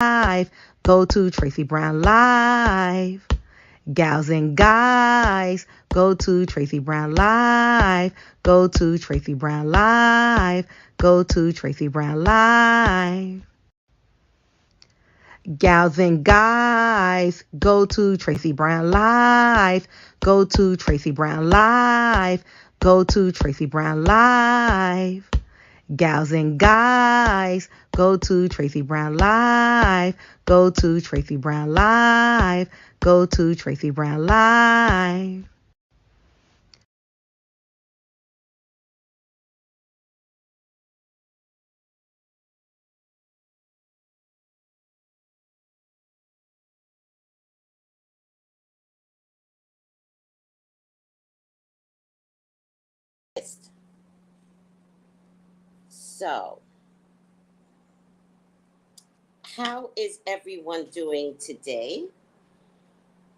Go to Tracey Brown Live. Gals and guys, go to Tracey Brown Live. Go to Tracey Brown Live. Go to Tracey Brown Live. Gals and guys, go to Tracey Brown Live. Go to Tracey Brown Live. Go to Tracey Brown Live. Gals and guys, go to Tracey Brown Live. Go to Tracey Brown Live. Go to Tracey Brown Live. So, how is everyone doing today?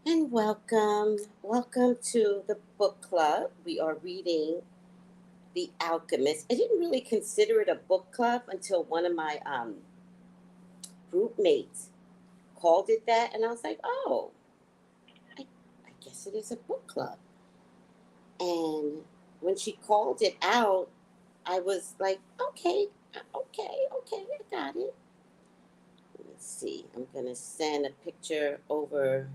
And welcome to the book club. We are reading The Alchemist. I didn't really consider it a book club until one of my group mates called it that, and I was like, oh, I guess it is a book club. And when she called it out, I was like, okay, I got it. Let me see. I'm gonna send a picture over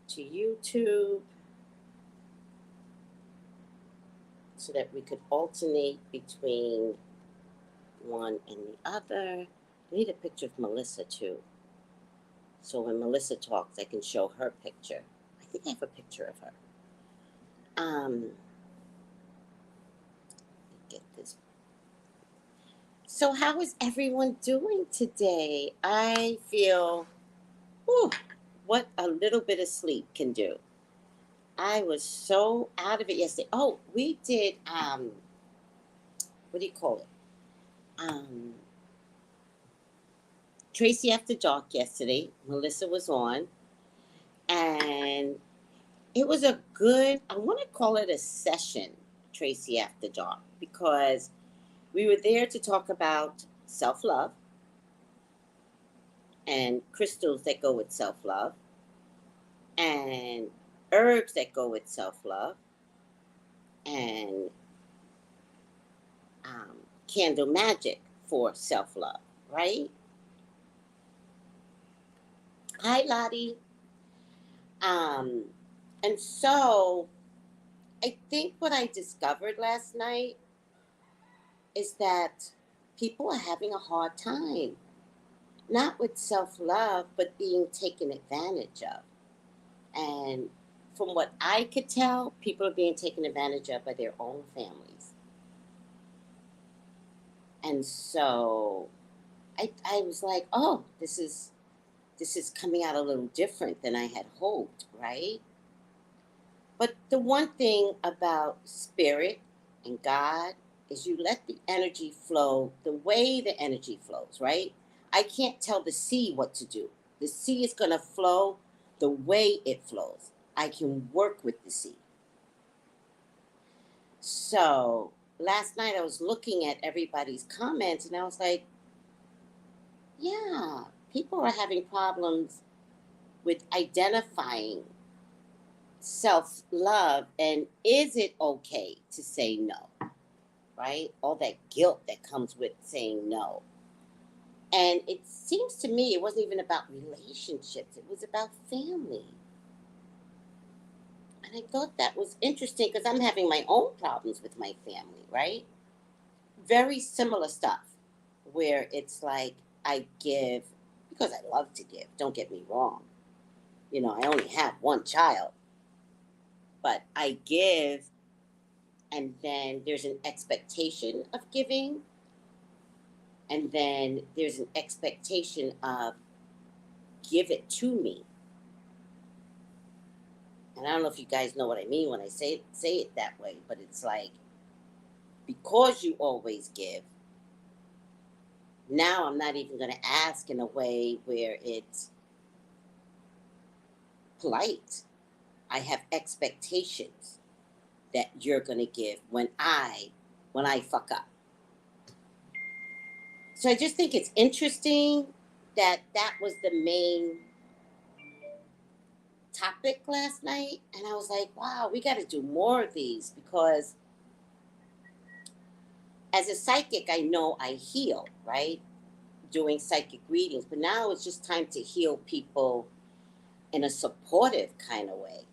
to YouTube so that we could alternate between one and the other. I need a picture of Melissa too. So when Melissa talks, I can show her picture. I think I have a picture of her. Get this. So how is everyone doing today? I feel, whew, what a little bit of sleep can do. I was so out of it yesterday. Oh, we did what do you call it? Tracy After Dark yesterday. Melissa was on, and it was a good, I want to call it a session, Tracy After Dark, because we were there to talk about self love and crystals that go with self love and herbs that go with self love and candle magic for self love, right? Hi, Lottie. Um, and so I think what I discovered last night is that people are having a hard time, not with self love, but being taken advantage of. And from what I could tell, people are being taken advantage of by their own families. And so I was like, oh, this is coming out a little different than I had hoped, right? But the one thing about spirit and God is you let the energy flow the way the energy flows, right? I can't tell the sea what to do. The sea is going to flow the way it flows. I can work with the sea. So last night I was looking at everybody's comments and I was like, yeah, people are having problems with identifying self love, and is it okay to say no, right? All that guilt that comes with saying no. And it seems to me it wasn't even about relationships, it was about family. And I thought that was interesting because I'm having my own problems with my family, right? Very similar stuff where it's like I give because I love to give, don't get me wrong. You know, I only have one child, but I give, and then there's an expectation of giving, and then there's an expectation of give it to me. And I don't know if you guys know what I mean when I say it that way, but it's like because you always give, now I'm not even going to ask in a way where it's polite. I have expectations that you're going to give when I fuck up. So I just think it's interesting that was the main topic last night, and I was like, wow, we got to do more of these, because as a psychic, I know I heal, right? Doing psychic readings, but now it's just time to heal people in a supportive kind of way.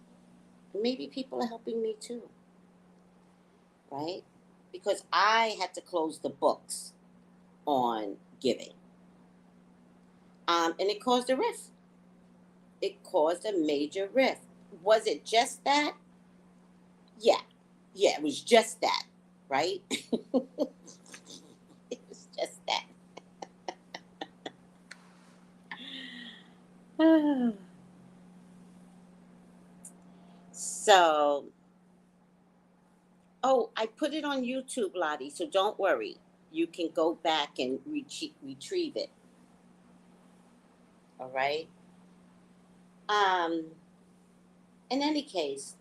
Maybe people are helping me too, right? Because I had to close the books on giving. And it caused a rift. It caused a major rift. Was it just that? Yeah. Yeah, it was just that, right? It was just that. So, oh, I put it on YouTube, Lottie, so don't worry. You can go back and retrieve it. All right. Um, in any case,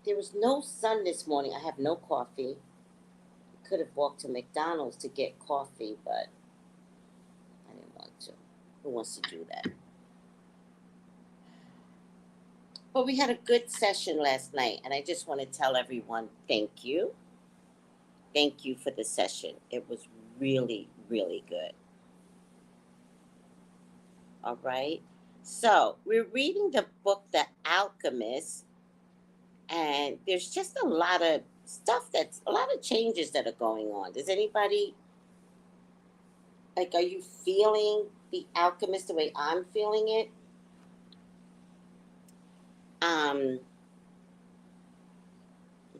there was no sun this morning. I have no coffee. Could have walked to McDonald's to get coffee, but I didn't want to. Who wants to do that? But we had a good session last night, and I just want to tell everyone thank you. Thank you for the session. It was really, really good. All right. So we're reading the book The Alchemist, and there's just a lot of stuff that's a lot of changes that are going on. Does anybody, like, are you feeling The Alchemist the way I'm feeling it? Let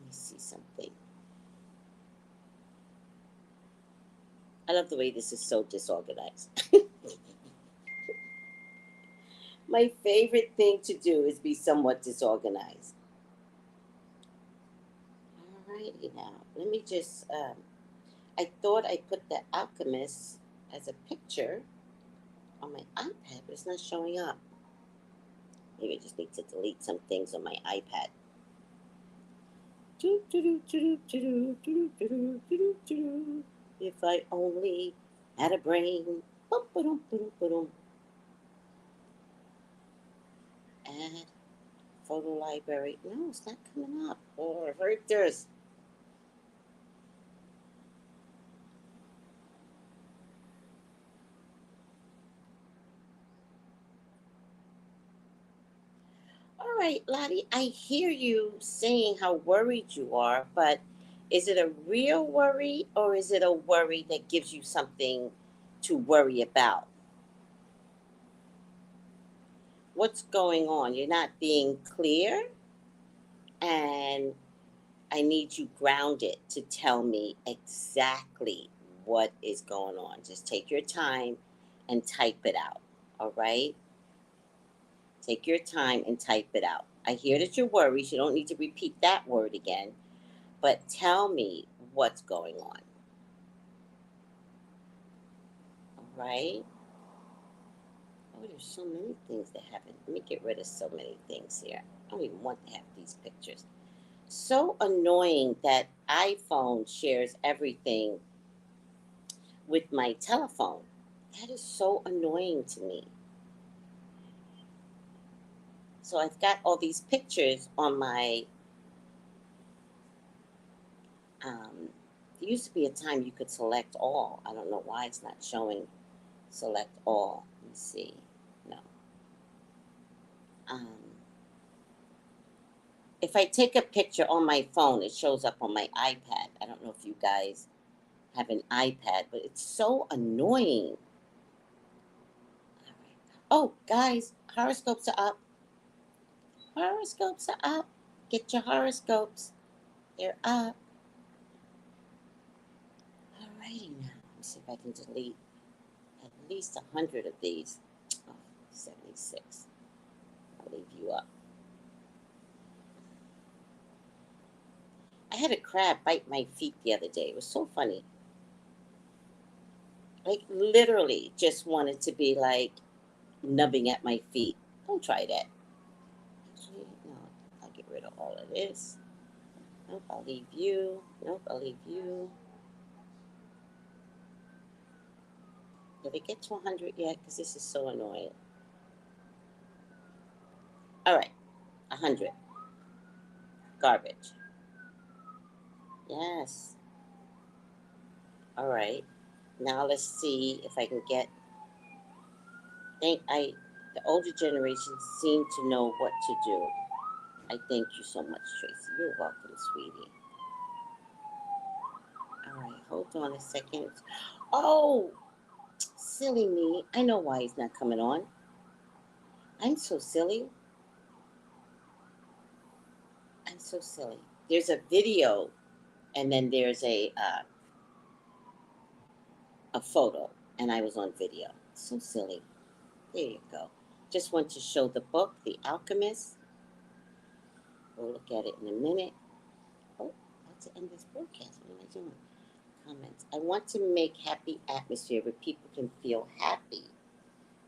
me see something. I love the way this is so disorganized. My favorite thing to do is be somewhat disorganized. Alrighty now. Let me just, I thought I put The Alchemist as a picture on my iPad, but it's not showing up. Maybe I just need to delete some things on my iPad. If I only had a brain. Add photo library. No, it's not coming up. Oh, right there's. All right, Lottie, I hear you saying how worried you are, but is it a real worry, or is it a worry that gives you something to worry about? What's going on? You're not being clear, and I need you grounded to tell me exactly what is going on. Just take your time and type it out. All right? Take your time and type it out. I hear that you're worried. You don't need to repeat that word again, but tell me what's going on. All right? Oh, there's so many things that happen. Let me get rid of so many things here. I don't even want to have these pictures. So annoying that iPhone shares everything with my telephone. That is so annoying to me. So I've got all these pictures on my. There used to be a time you could select all. I don't know why it's not showing select all. Let me see. No. Um, if I take a picture on my phone, it shows up on my iPad. I don't know if you guys have an iPad, but it's so annoying. All right. Oh, guys, horoscopes are up. Horoscopes are up. Get your horoscopes. They're up. Alrighty now. Let me see if I can delete at least 100 of these. Oh, 76. I'll leave you up. I had a crab bite my feet the other day. It was so funny. Like, literally just wanted to be like nubbing at my feet. Don't try that. Actually, no, I'll get rid of all of this. Nope, I'll leave you. Nope, I'll leave you. Did it get to 100 yet? Because this is so annoying. All right, 100. Garbage. Yes. All right. Now let's see if I can get. The older generation seem to know what to do. I thank you so much, Tracy. You're welcome, sweetie. All right, hold on a second. Oh, silly me. I know why he's not coming on. I'm so silly. I'm so silly. There's a video, and then there's a photo, and I was on video. So silly. There you go. Just want to show the book, The Alchemist. We'll look at it in a minute. Oh, that's the end of this broadcast. What am I doing? Comments. I want to make happy atmosphere where people can feel happy,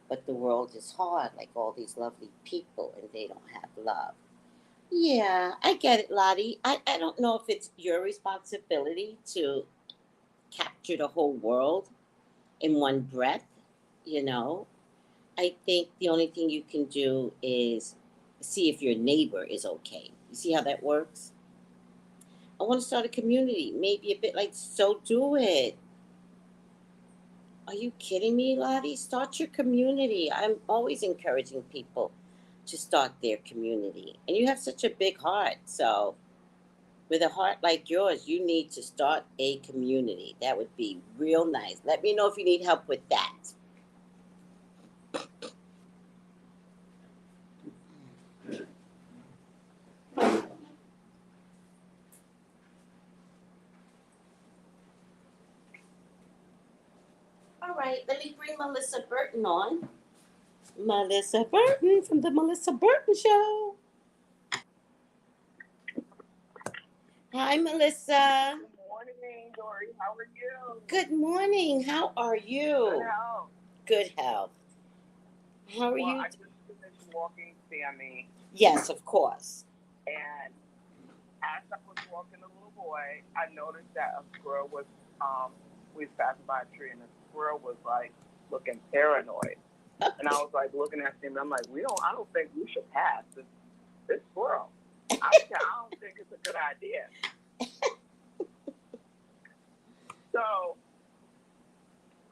but the world is hard, like all these lovely people, and they don't have love. Yeah, I get it, Lottie. I don't know if it's your responsibility to capture the whole world in one breath, you know. I think the only thing you can do is see if your neighbor is okay. You see how that works? I want to start a community, maybe a bit like So Do It. Are you kidding me, Lottie? Start your community. I'm always encouraging people to start their community. And you have such a big heart. So, with a heart like yours, you need to start a community. That would be real nice. Let me know if you need help with that. All right, let me bring Melissa Burton on. Melissa Burton from the Melissa Burton Show. Hi, Melissa. Good morning, Dory. How are you? Good morning. How are you? Good health. Good health. How are Well, you? I just finished walking Sammy, Yes, of course. and as I was walking the little boy, I noticed that a squirrel was, we was passing by a tree, and the squirrel was like looking paranoid. And I was like looking at him, and I'm like, I don't think we should pass this squirrel. I don't think it's a good idea. So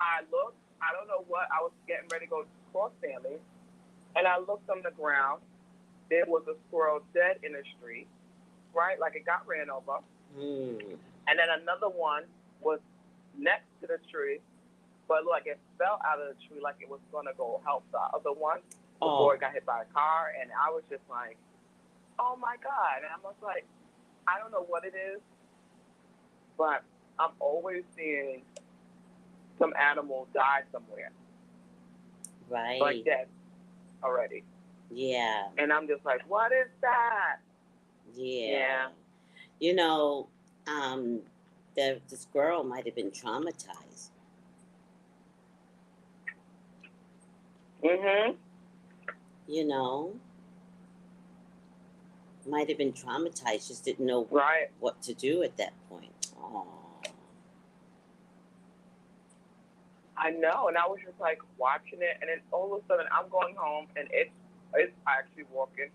I looked. I don't know what. I was getting ready to go cross Sammy, and I looked on the ground. There was a squirrel dead in the street, right? Like it got ran over. Mm. And then another one was next to the tree, but like it fell out of the tree like it was going to go help the other one before it got hit by a car. And I was just like, oh my God. And I was like, I don't know what it is, but I'm always seeing some animal die somewhere. Right. Like dead already. Yeah. And I'm just like, what is that? Yeah. You know, this girl might have been traumatized. Mhm. You know, might have been traumatized. Just didn't know what to do at that point. Oh. I know, and I was just like watching it, and then all of a sudden I'm going home, and it's actually walking,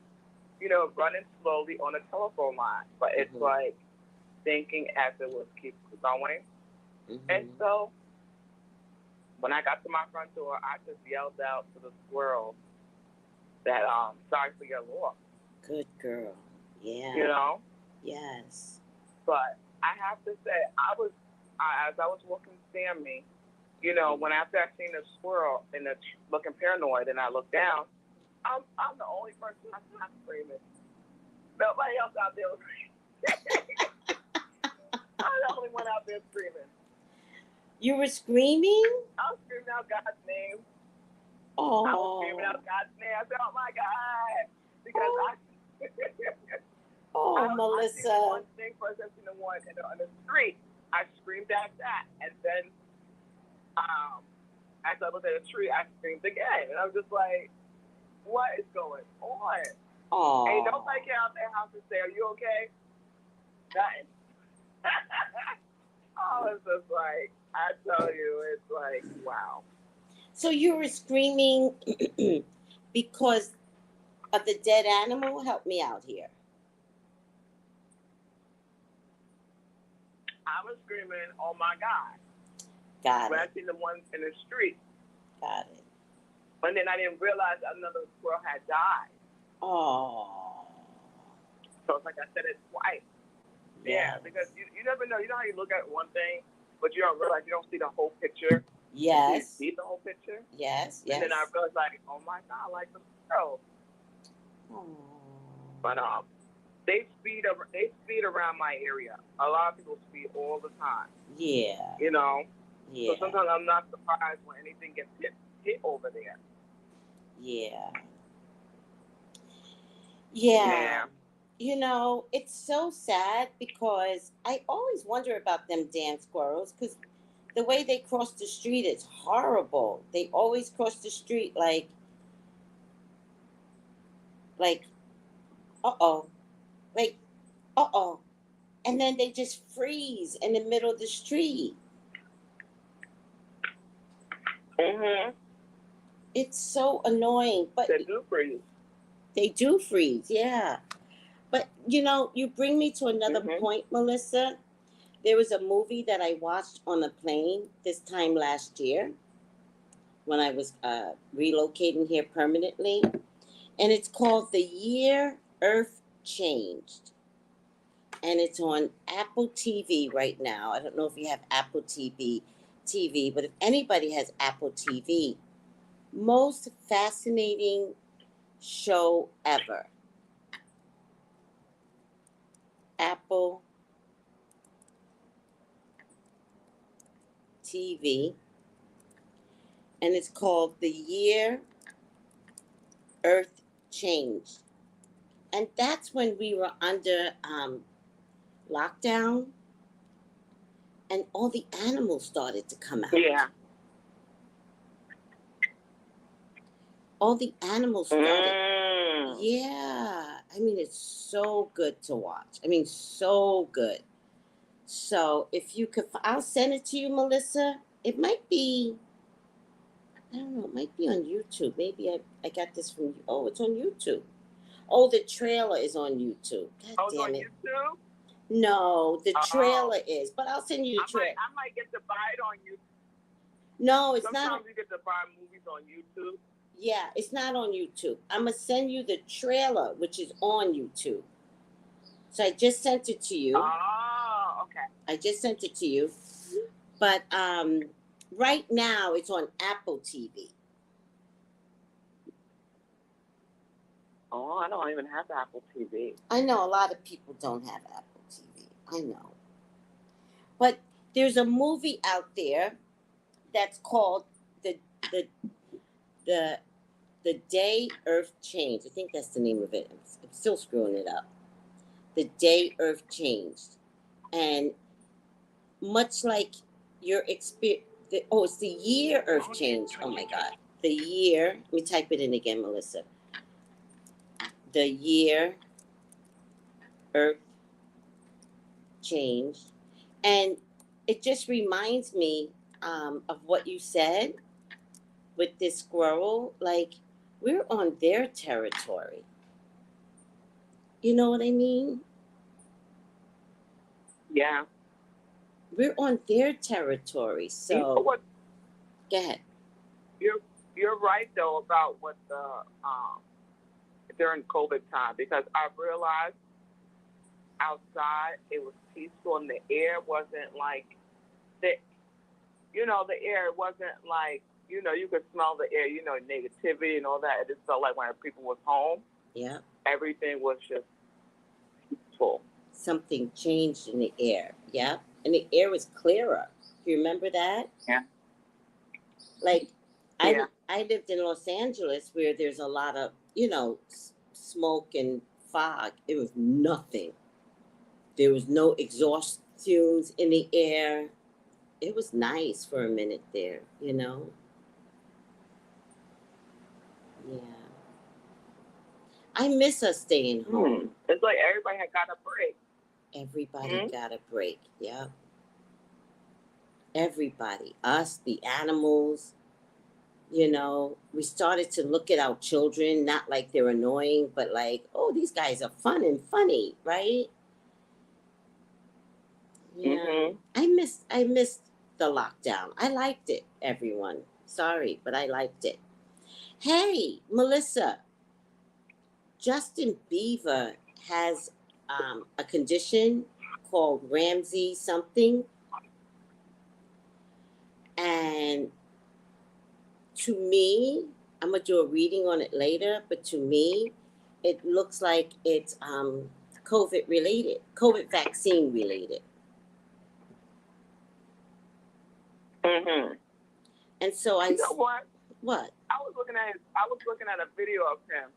running slowly on a telephone line, but it's like thinking as it was keep going. Mm-hmm. And so when I got to my front door, I just yelled out to the squirrel that sorry for your loss. Good girl. Yeah. Yes. But I have to say, as I was walking Sammy, when after I seen the squirrel and looking paranoid, and I looked down, I'm the only person that's not screaming. Nobody else out there was screaming. I'm the only one out there screaming. You were screaming? I was screaming out God's name. Oh. I was screaming out God's name. I said, oh my God. Because Melissa. I seen one thing first, I seen the one on the street. I screamed at that. And then as I looked at the tree, I screamed again. And I was just like, what is going on? Oh. Ain't nobody get out their house and say, are you okay? Nothing. Oh, it's just like, I tell you, it's like, wow. So you were screaming because of the dead animal? Help me out here. I was screaming, "Oh my God!" Got When it. I seen the ones in the street, Got it. and then I didn't realize another squirrel had died. Oh. So it's like I said it twice. Yeah, Yes. because you never know. You know how you look at one thing, but you don't realize you don't see the whole picture. Yes. You see the whole picture. Yes. Yes. And then I realized, like, oh my God, like the squirrel. Oh. But they speed around my area. A lot of people speed all the time. Yeah. You know. Yeah. So sometimes I'm not surprised when anything gets hit over there. Yeah. Yeah. You know, it's so sad because I always wonder about them damn squirrels because the way they cross the street is horrible. They always cross the street like, uh-oh, like, uh-oh. And then they just freeze in the middle of the street. Mhm. It's so annoying, but They do freeze. They do freeze, yeah. But, you know, you bring me to another point, Melissa. There was a movie that I watched on a plane this time last year when I was relocating here permanently. And it's called The Year Earth Changed. And it's on Apple TV right now. I don't know if you have Apple TV, but if anybody has Apple TV, most fascinating show ever. Apple TV, and it's called The Year Earth Changed. And that's when we were under lockdown, and all the animals started to come out. Yeah. All the animals started. Yeah. I mean, it's so good to watch. I mean, so good. So if you could, I'll send it to you, Melissa. It might be, I don't know, it might be on YouTube. Maybe I got this from, oh, it's on YouTube. Oh, the trailer is on YouTube. God damn it. YouTube? No, the trailer is. But I'll send you the trailer. I might get to buy it on YouTube. No, it's not. Sometimes you get to buy movies on YouTube. Yeah, it's not on YouTube. I'm going to send you the trailer, which is on YouTube. So I just sent it to you. Oh, okay. I just sent it to you. But right now, it's on Apple TV. Oh, I don't even have Apple TV. I know a lot of people don't have Apple TV. I know. But there's a movie out there that's called the Day Earth Changed. I think that's the name of it. I'm still screwing it up. The Day Earth Changed. And much like your experience, it's the year Earth changed. Oh my God. The year, let me type it in again, Melissa. The year Earth changed. And it just reminds me of what you said with this squirrel. Like, we're on their territory. You know what I mean? Yeah. We're on their territory. So, you know what? Go ahead. You're right though about what the during COVID time, because I realized outside it was peaceful and the air wasn't like thick. You know, the air wasn't like, you know, you could smell the air, you know, negativity and all that. It just felt like when people was home, Yeah. everything was just peaceful. Something changed in the air. Yeah. And the air was clearer. Do you remember that? Yeah. Like, Yeah. I lived in Los Angeles where there's a lot of, you know, smoke and fog. It was nothing. There was no exhaust fumes in the air. It was nice for a minute there, you know? Yeah. I miss us staying home. It's like everybody had got a break. Everybody got a break, yeah. Everybody. Us, the animals, You know, we started to look at our children, not like they're annoying, but like, oh, these guys are fun and funny, right? Yeah. Mhm. I missed the lockdown. I liked it, everyone. Sorry, but I liked it. Hey, Melissa, Justin Bieber has a condition called Ramsey something, and to me, I'm gonna do a reading on it later, but to me, it looks like it's COVID related, COVID vaccine related. Mhm. And so You know what? what? I was looking at a video of him.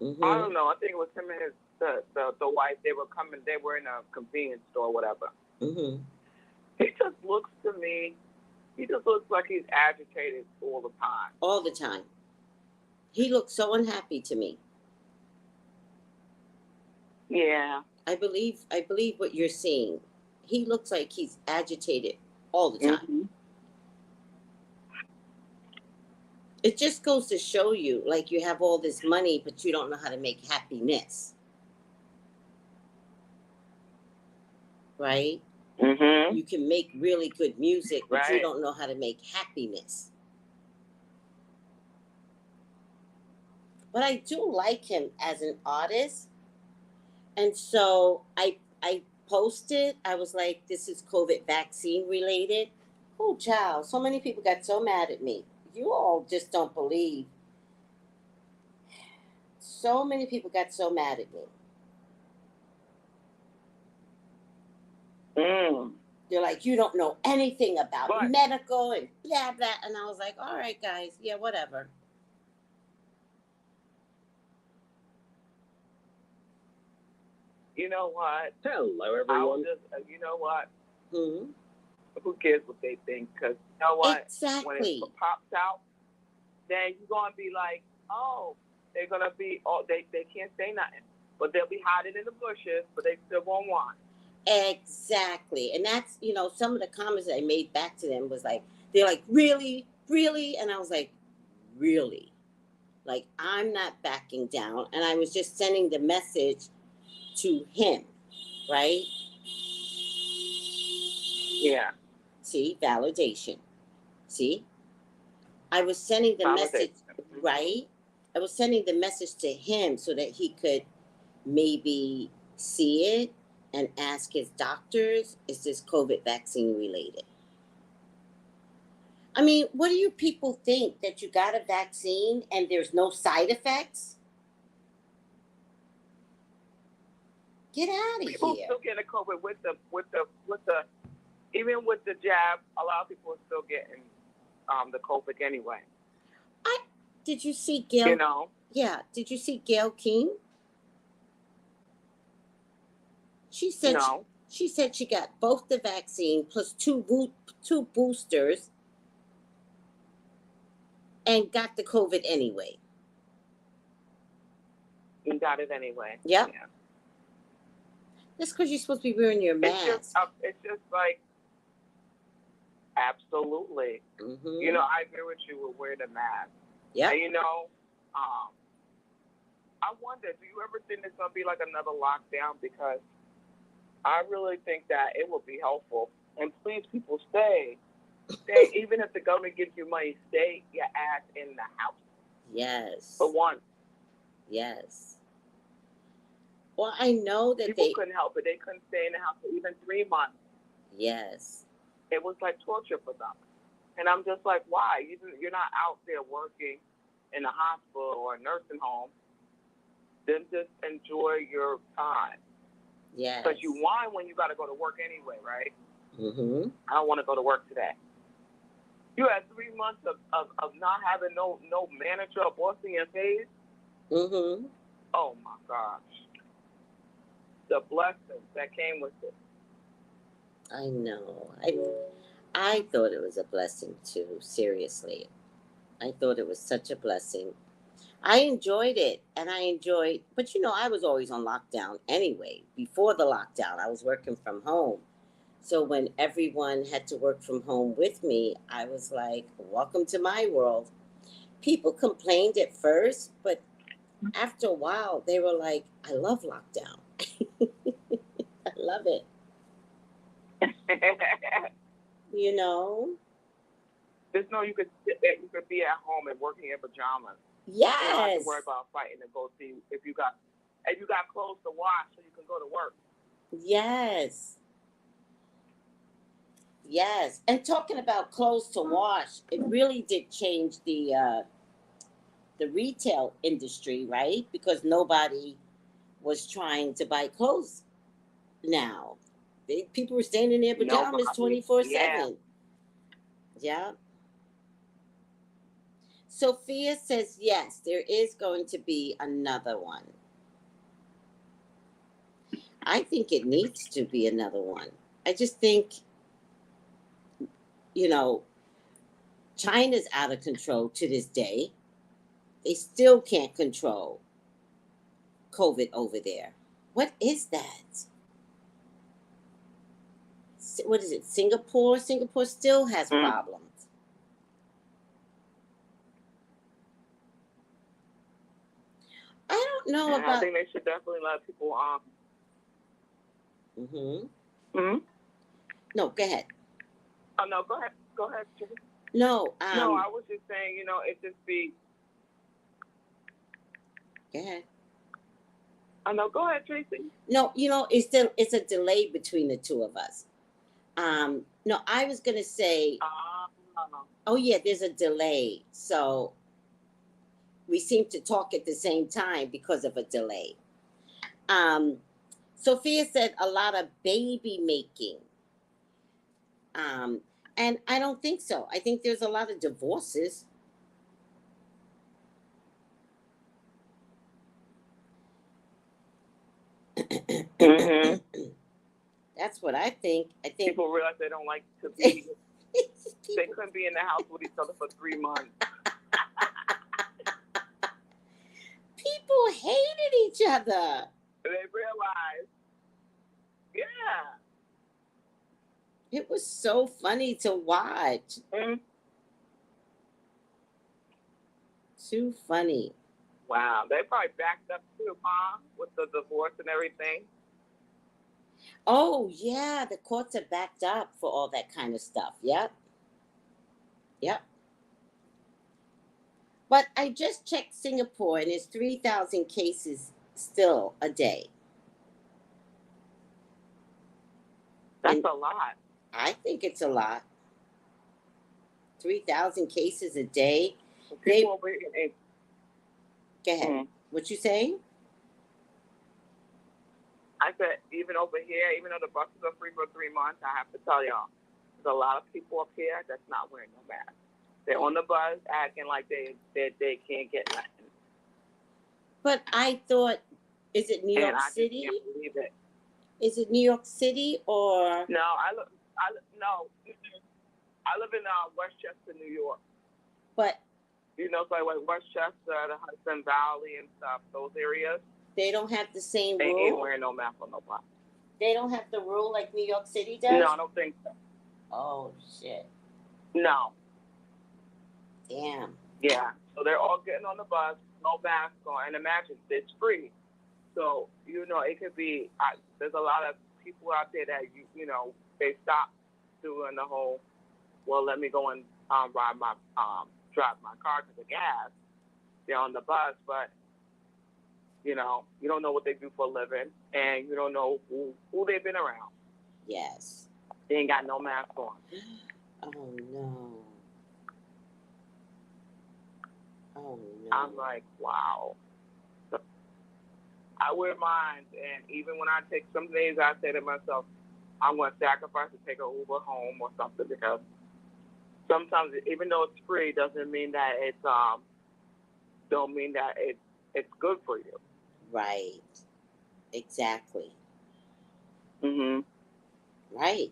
Mm-hmm. I don't know. I think it was him and the wife. They were in a convenience store or whatever. Mm-hmm. He just looks to me. He just looks like he's agitated all the time. All the time. He looks so unhappy to me. Yeah. I believe what you're seeing. He looks like he's agitated all the time. Mm-hmm. It just goes to show you, like, you have all this money, but you don't know how to make happiness. Right? Mm-hmm. You can make really good music, but you Right. don't know how to make happiness. But I do like him as an artist. And so I posted, I was like, this is COVID vaccine related. Oh, child, so many people got so mad at me. You all just don't believe. So many people got so mad at me. Mm. They're like, you don't know anything about But medical and blah, blah. And I was like, all right, guys, yeah, whatever. you know what? Hello, everyone. You know what? Hmm. Who cares what they think? Because you know what? When Exactly. it pops out, then you're going to be like, oh, they're going to be, oh, they can't say nothing. But they'll be hiding in the bushes, but they still won't want. Exactly. And that's, you know, some of the comments that I made back to them was like, they're like, really? Really? And I was like, really? Like, I'm not backing down. And I was just sending the message to him, right? Yeah. See, validation. See? I was sending the message, right? I was sending the message to him so that he could maybe see it and ask his doctors, is this COVID vaccine related? I mean, what do you people think? That you got a vaccine and there's no side effects? Get out of People here. still getting COVID with the even with the jab. A lot of people are still getting the COVID anyway. Did you see Gail? You know? Yeah. Did you see Gail King? She said No. she said she got both the vaccine plus two boosters and got the COVID anyway. You got it anyway. Yep. Yeah. That's because you're supposed to be wearing your mask. It's just like, absolutely. Mm-hmm. You know, I agree with you with wearing the mask. Yeah. And you know, I wonder, do you ever think there's going to be like another lockdown? Because I really think that it will be helpful. And please, people, stay. Even if the government gives you money, stay your ass in the house. Yes. For once. Yes. Well, I know that people couldn't help it. They couldn't stay in the house for even 3 months. Yes. It was like torture for them. And I'm just like, why? You're not out there working in a hospital or a nursing home. Then just enjoy your time. Yes. Because you whine when you got to go to work anyway, right? Mm-hmm. I don't want to go to work today. You had 3 months of not having no manager or boss in your face. Mm-hmm. Oh, my gosh. The blessings that came with it. I know. I thought it was a blessing too, seriously. I thought it was such a blessing. I enjoyed it, but you know, I was always on lockdown anyway. Before the lockdown, I was working from home. So when everyone had to work from home with me, I was like, welcome to my world. People complained at first, but after a while, they were like, I love lockdown. I love it. You know? Just know you could sit there, you could be at home and working in pajamas. Yes. You don't have to worry about fighting to go see if you got clothes to wash so you can go to work. Yes. Yes. And talking about clothes to wash, it really did change the retail industry, right? Because nobody was trying to buy clothes now. People were staying in their pajamas 24/7. Yeah. Sophia says yes, there is going to be another one. I think it needs to be another one. I just think, you know, China's out of control to this day. They still can't control COVID over there. What is that? What is it? Singapore? Singapore still has problems. I don't know about. I think they should definitely let people No, go ahead. Oh no, go ahead. Go ahead. No. No, I was just saying, it just be. Go ahead. Oh no, go ahead, Tracy. No, it's a delay between the two of us. No, I was gonna say. Oh yeah, there's a delay, so we seem to talk at the same time because of a delay. Sophia said a lot of baby making. And I don't think so. I think there's a lot of divorces. That's what I think. I think people realize they don't like to be. They couldn't be in the house with each other for 3 months. People hated each other. They realized. Yeah. It was so funny to watch. Too funny. Wow, they probably backed up too, huh? With the divorce and everything. Oh yeah, the courts are backed up for all that kind of stuff. Yep. But I just checked Singapore, and it's 3,000 cases still a day. That's a lot. I think it's a lot. 3,000 cases a day. Go ahead. What you saying? I said, even over here, even though the buses are free for 3 months, I have to tell y'all, there's a lot of people up here that's not wearing no mask. They're on the bus acting like they can't get nothing. But I thought, is it New York City? I can't believe it. Is it New York City or? No, I live in Westchester, New York. But so like Westchester, the Hudson Valley and stuff, those areas. They don't have the same rule? They ain't wearing no mask on no bus. They don't have the rule like New York City does? No, I don't think so. Oh, shit. No. Damn. Yeah. So they're all getting on the bus, no mask on, and imagine, it's free. So, it could be, there's a lot of people out there that, they stop doing the whole, well, let me go and drive my car to the gas. They're on the bus, but, you don't know what they do for a living, and you don't know who they've been around. Yes. They ain't got no mask on. Oh, no. Oh, no. I'm like, wow. I wear mine, and even when I take some days, I say to myself, I'm going to sacrifice to take an Uber home or something, because sometimes, even though it's free, doesn't mean that it's good for you. Right. Exactly. Right.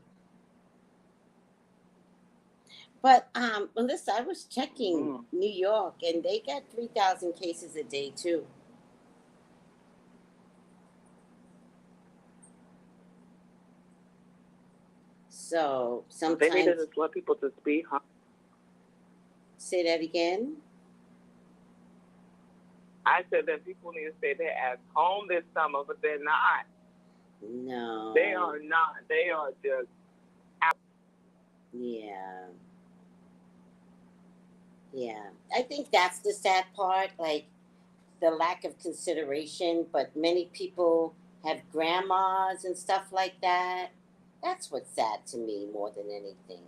But Melissa, I was checking New York, and they got 3,000 cases a day too. So They need to sometimes, just let people just be home. say that again. I said that people need to stay their ass home this summer, but they're not. No. They are not. They are just out. Yeah. Yeah. I think that's the sad part, like the lack of consideration, but many people have grandmas and stuff like that. That's what's sad to me more than anything.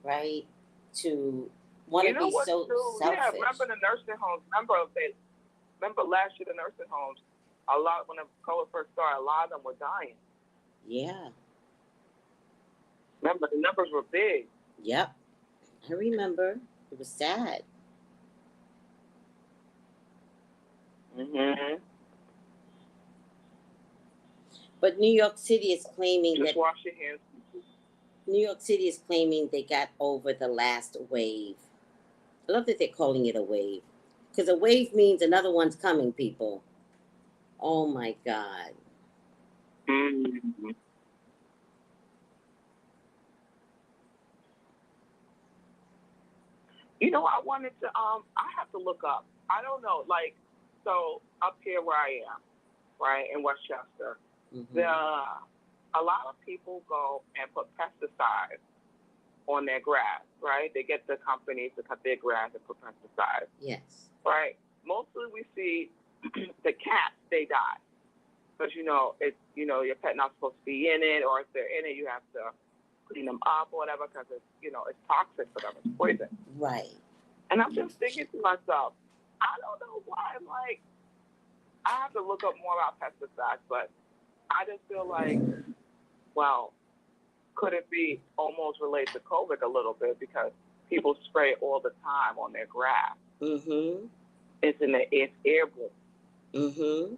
Right? To want You to know be what's so true? selfish. Yeah, remember the nursing homes? Remember last year the nursing homes? A lot when the COVID first started, a lot of them were dying. Yeah. Remember the numbers were big. Yep. I remember. It was sad. Mm-hmm. But New York City is claiming Just that wash your hands. New York City is claiming they got over the last wave. I love that they're calling it a wave. Because a wave means another one's coming, people. Oh my God. Mm-hmm. You know, I wanted to. I have to look up. I don't know, like, so up here where I am, right in Westchester, Mm-hmm. a lot of people go and put pesticides on their grass, right? They get the companies to cut their grass and put pesticides, Yes. right? Mostly we see the cats, they die. Because, your pet not supposed to be in it, or if they're in it, you have to clean them up or whatever because it's toxic for them, it's poison. Right. And I'm just thinking to myself, I don't know why I'm like, I have to look up more about pesticides, but I just feel like, well, could it be almost related to COVID a little bit because people spray all the time on their grass? Mm-hmm. It's airborne. Mm-hmm.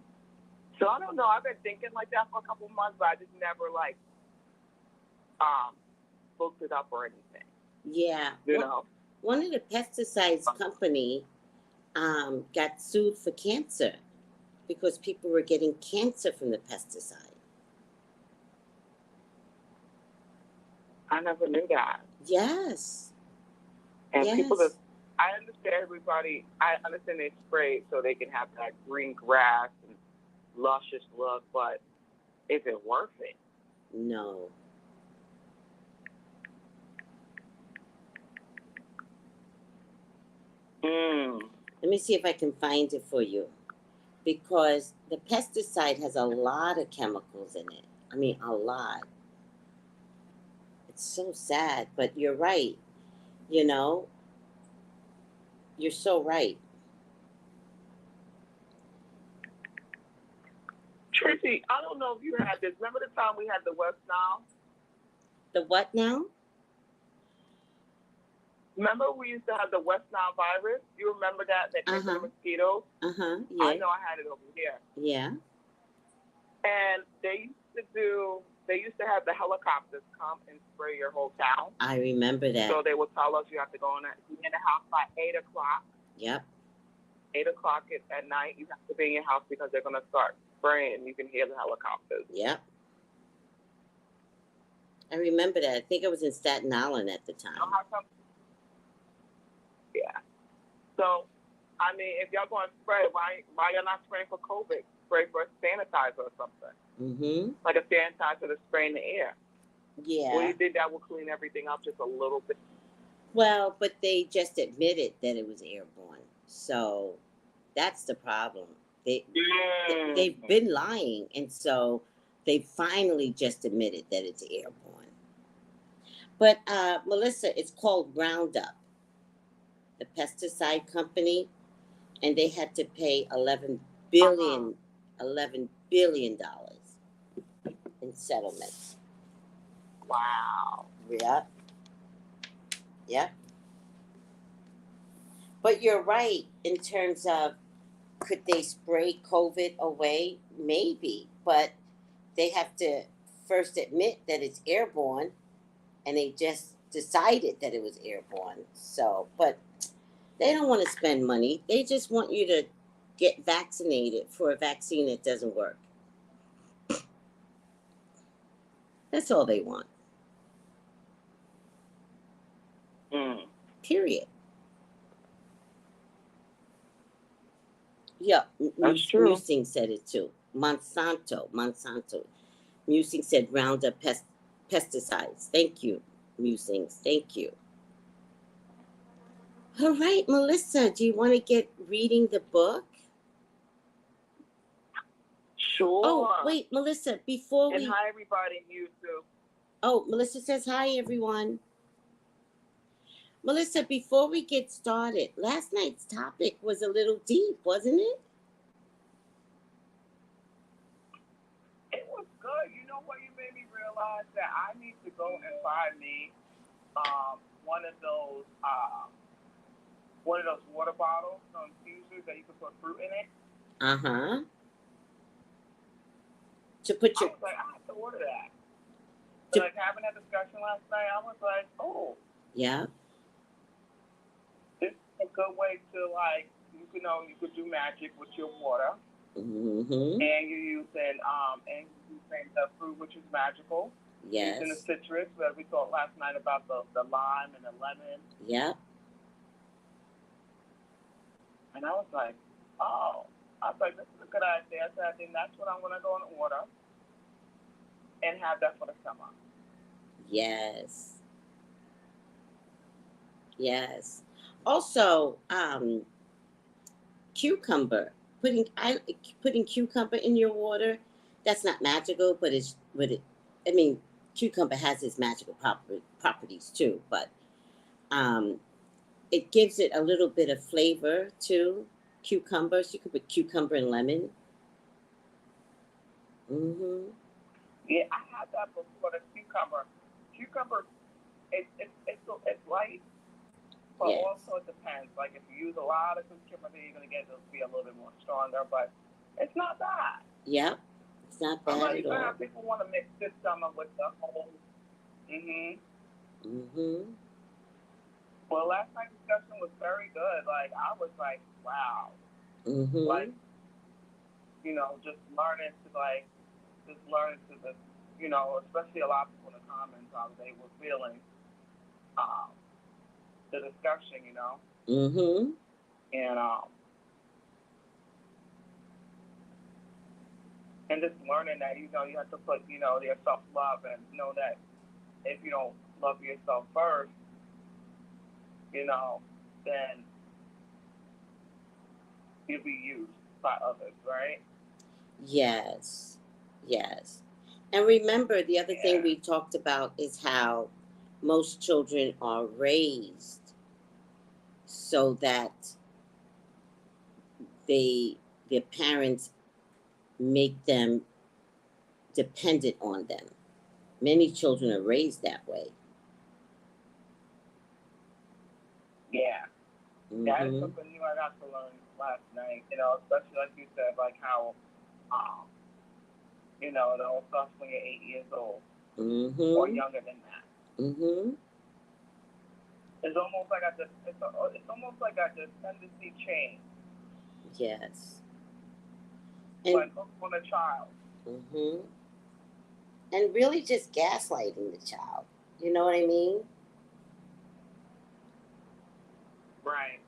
So I don't know. I've been thinking like that for a couple of months, but I just never looked it up or anything. Yeah. You know? One of the pesticides company got sued for cancer because people were getting cancer from the pesticide. I never knew that. Yes. And yes. people that I understand they spray so they can have that green grass and luscious look, but is it worth it? No. Let me see if I can find it for you. Because the pesticide has a lot of chemicals in it. I mean, a lot. It's so sad, but you're right. You're so right. Tracy, I don't know if you had this. Remember the time we had the West Nile? The what now? Remember we used to have the West Nile virus? You remember that came from the mosquitoes? Yeah. I know I had it over here. Yeah. And they used to have the helicopters come and spray your whole town. I remember that. So they would tell us you have to go in the house by 8 o'clock. Yep. 8 o'clock at night, you have to be in your house because they're going to start spraying. You can hear the helicopters. Yep. I remember that. I think I was in Staten Island at the time. Yeah. So, I mean, if y'all going to spray, why y'all not spraying for COVID? Spray for sanitizer or something. Mm-hmm. Like a sanitizer to spray in the air. Yeah. Well, you think that will clean everything up just a little bit? Well, but they just admitted that it was airborne. So that's the problem. They've been lying, and so they finally just admitted that it's airborne. But, Melissa, it's called Roundup, the pesticide company, and they had to pay $11 billion in settlements. Wow. Yep. Yep. But you're right in terms of, could they spray COVID away? Maybe, but they have to first admit that it's airborne, and they just decided that it was airborne. So, but they don't want to spend money. They just want you to get vaccinated for a vaccine that doesn't work. That's all they want. Period. Yeah, That's true. Musing said it too. Monsanto. Musing said Roundup pesticides. Thank you, Musings. Thank you. All right, Melissa, do you want to get reading the book? Sure. Oh, wait, Melissa, before and hi, everybody, you too. Oh, Melissa says hi, everyone. Melissa, before we get started, last night's topic was a little deep, wasn't it? It was good. You know what? You made me realize that I need to go and buy me one of those water bottles, infusers that you can put fruit in it. Uh-huh. To put your... I was like, I have to order that. So, like, having that discussion last night, I was like, oh. Yeah. This is a good way to, like, you could do magic with your water. Mm-hmm. And you're using the fruit, which is magical. Yes. Using the citrus, where we talked last night about the lime and the lemon. Yeah. And I was like, oh. I was like, this is a good idea. So I think that's what I'm going to go and order and have that for the summer. Yes. Yes. Also, cucumber. Putting cucumber in your water, that's not magical, but cucumber has its magical properties too, but it gives it a little bit of flavor too. Cucumber, so you could put cucumber and lemon. Mm-hmm. Yeah, I had that before, the cucumber. Cucumber, it's light, but yes. Also it depends. Like if you use a lot of cucumber, then you're going to get it to be a little bit more stronger, but it's not bad. Yep, it's not bad at all. all. People want to mix this summer with the whole. Well, last night's discussion was very good. Like I was like, wow. Like, just learning to the, especially a lot of people in the comments how they were feeling the discussion, and just learning that, you have to put, your self-love, and know that if you don't love yourself first, then you'll be used by others, right? Yes. And remember, the other thing we talked about is how most children are raised so that their parents make them dependent on them. Many children are raised that way. Yeah. That is something new I got to learn last night, especially like you said, like how, it all starts when you're 8 years old or younger than that. It's almost like I just tendency change. Yes. Like on a child. And really just gaslighting the child. You know what I mean? Right.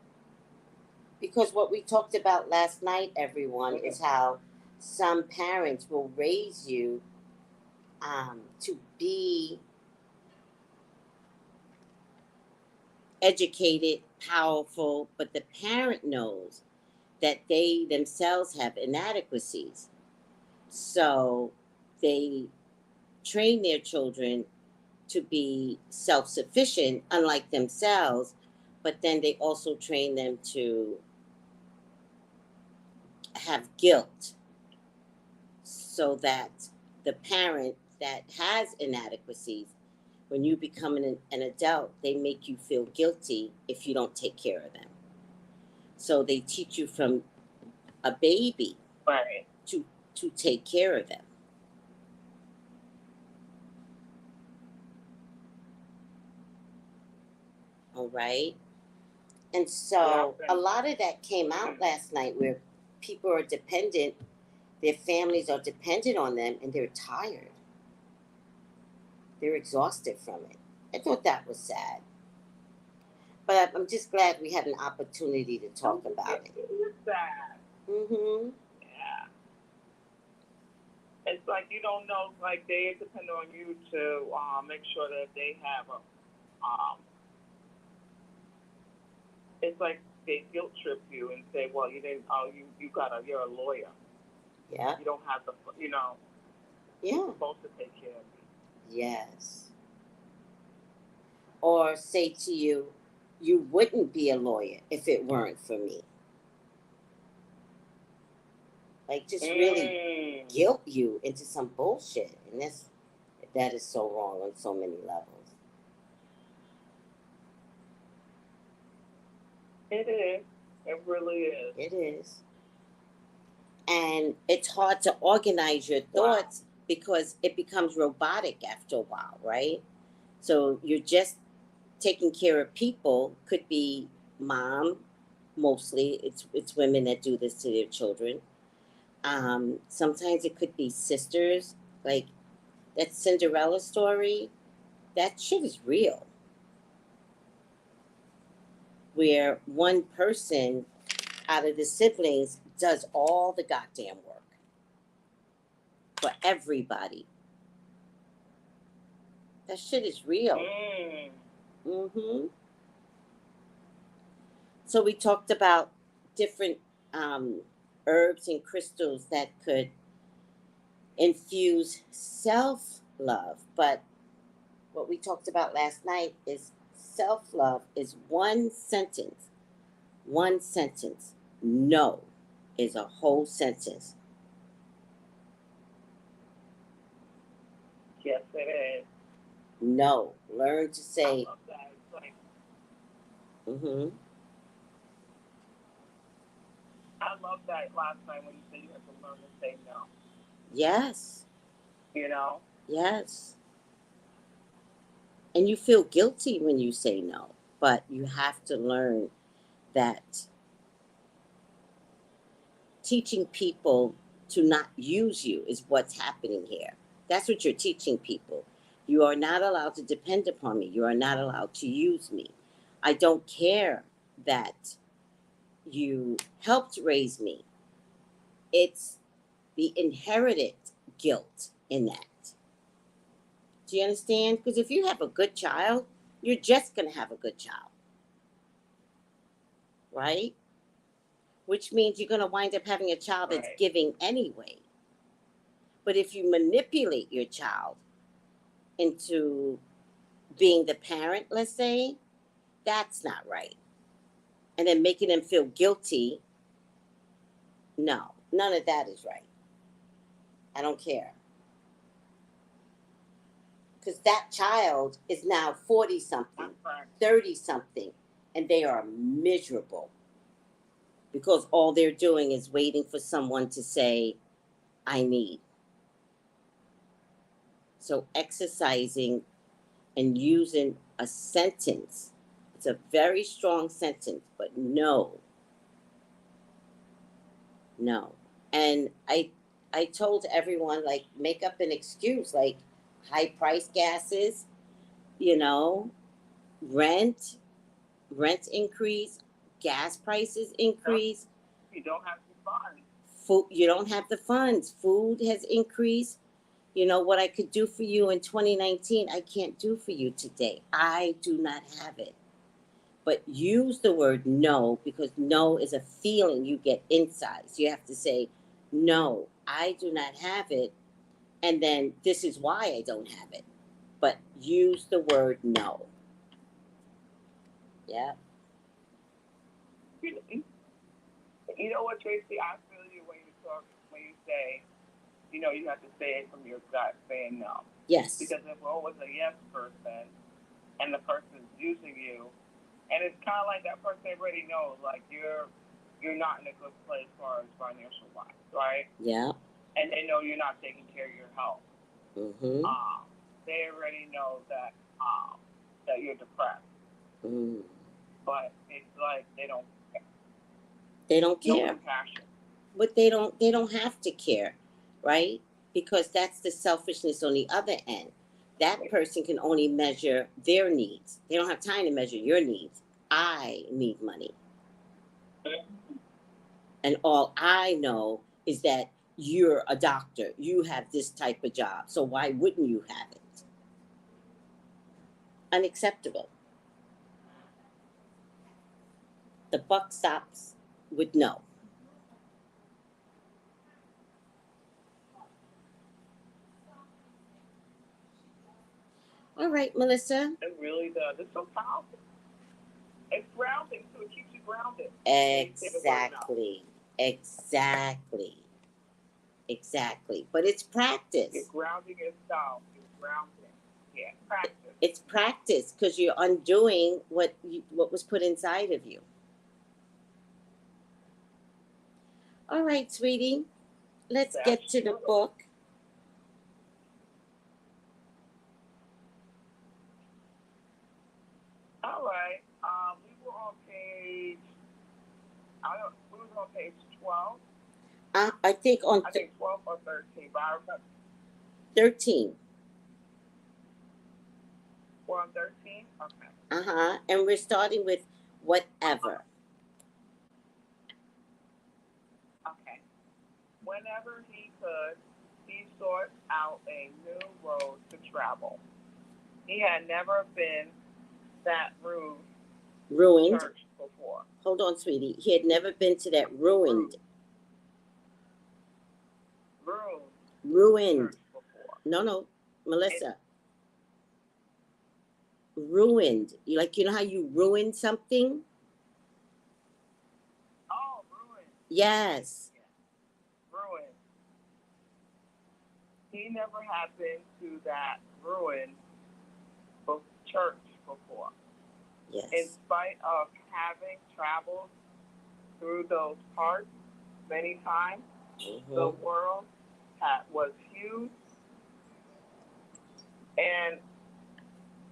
Because what we talked about last night, everyone, is how some parents will raise you to be educated, powerful, but the parent knows that they themselves have inadequacies. So they train their children to be self-sufficient, unlike themselves, but then they also train them to have guilt so that the parent that has inadequacies, when you become an adult, they make you feel guilty if you don't take care of them. So they teach you from a baby to take care of them. All right? And so a lot of that came out last night where people are dependent, their families are dependent on them, and they're tired. They're exhausted from it. I thought that was sad. But I'm just glad we had an opportunity to talk about it. It is sad. Mm-hmm. Yeah. It's like you don't know, like they depend on you to make sure that they have a, it's like they guilt trip you and say, well, you didn't, you're a lawyer. Yeah. You don't have the, Yeah. you're supposed to take care of me. Yes. Or say to you, you wouldn't be a lawyer if it weren't for me. Like just really guilt you into some bullshit. And that is so wrong on so many levels. It is. It really is. It is. And it's hard to organize your thoughts because it becomes robotic after a while, right? So you're just taking care of people. Could be mom, mostly. It's women that do this to their children. Sometimes it could be sisters. Like that Cinderella story, that shit is real. Where one person out of the siblings does all the goddamn work for everybody. That shit is real. Mm-hmm. So we talked about different herbs and crystals that could infuse self-love. But what we talked about last night is self-love is one sentence. One sentence. No is a whole sentence. Yes, it is. No. Learn to say. I love that. It's like, Mm-hmm. I love that last night when you said you have to learn to say no. Yes. You know? Yes. And you feel guilty when you say no, but you have to learn that teaching people to not use you is what's happening here. That's what you're teaching people. You are not allowed to depend upon me. You are not allowed to use me. I don't care that you helped raise me. It's the inherited guilt in that. Do you understand? Because if you have a good child, you're just going to have a good child. Right? Which means you're going to wind up having a child that's giving anyway. But if you manipulate your child into being the parent, let's say, that's not right. And then making them feel guilty, no, none of that is right. I don't care. Because that child is now 40-something, 30-something, and they are miserable. Because all they're doing is waiting for someone to say, I need. So exercising and using a sentence, it's a very strong sentence, but no. No. And I told everyone, like, make up an excuse, like high price gases, you know, rent increase, gas prices increase. You don't have the funds. Food, you don't have the funds. Food has increased. You know, what I could do for you in 2019, I can't do for you today. I do not have it. But use the word no, because no is a feeling you get inside. So you have to say, no, I do not have it. And then this is why I don't have it. But use the word no. Yeah. You know what, Tracy? I feel you when you say, you know, you have to say it from your gut, saying no. Yes. Because if we're always a yes person and the person's using you, and it's kind of like that person already knows, like you're not in a good place as far as financial wise, right? Yeah. And they know you're not taking care of your health. Mm-hmm. They already know that you're depressed. Mm. But it's like they don't care. They don't care. No compassion. But they don't have to care, right? Because that's the selfishness on the other end. That person can only measure their needs. They don't have time to measure your needs. I need money. And all I know is that you're a doctor. You have this type of job. So why wouldn't you have it? Unacceptable. The buck stops with no. All right, Melissa. It really does. It's so powerful. It's grounding, so it keeps you grounded. Exactly. Exactly. Exactly. But it's practice. You're grounding yourself. You're grounding. Yeah, practice. It's practice because you're undoing what was put inside of you. All right, sweetie. Let's get to the book. All right. We were on page. We were on page 12. I think on I think 12 or 13. But I remember 13. we're on 13. Okay. And we're starting with whatever. Okay. Whenever he could, he sought out a new road to travel. He had never been that ruined church before. Hold on, sweetie. He had never been to that ruined church before. No, Melissa. Ruined. You know how you ruin something? Oh, ruined. Yes. Ruined. He never had been to that ruined church before. Yes. In spite of having traveled through those parts many times, the world was huge and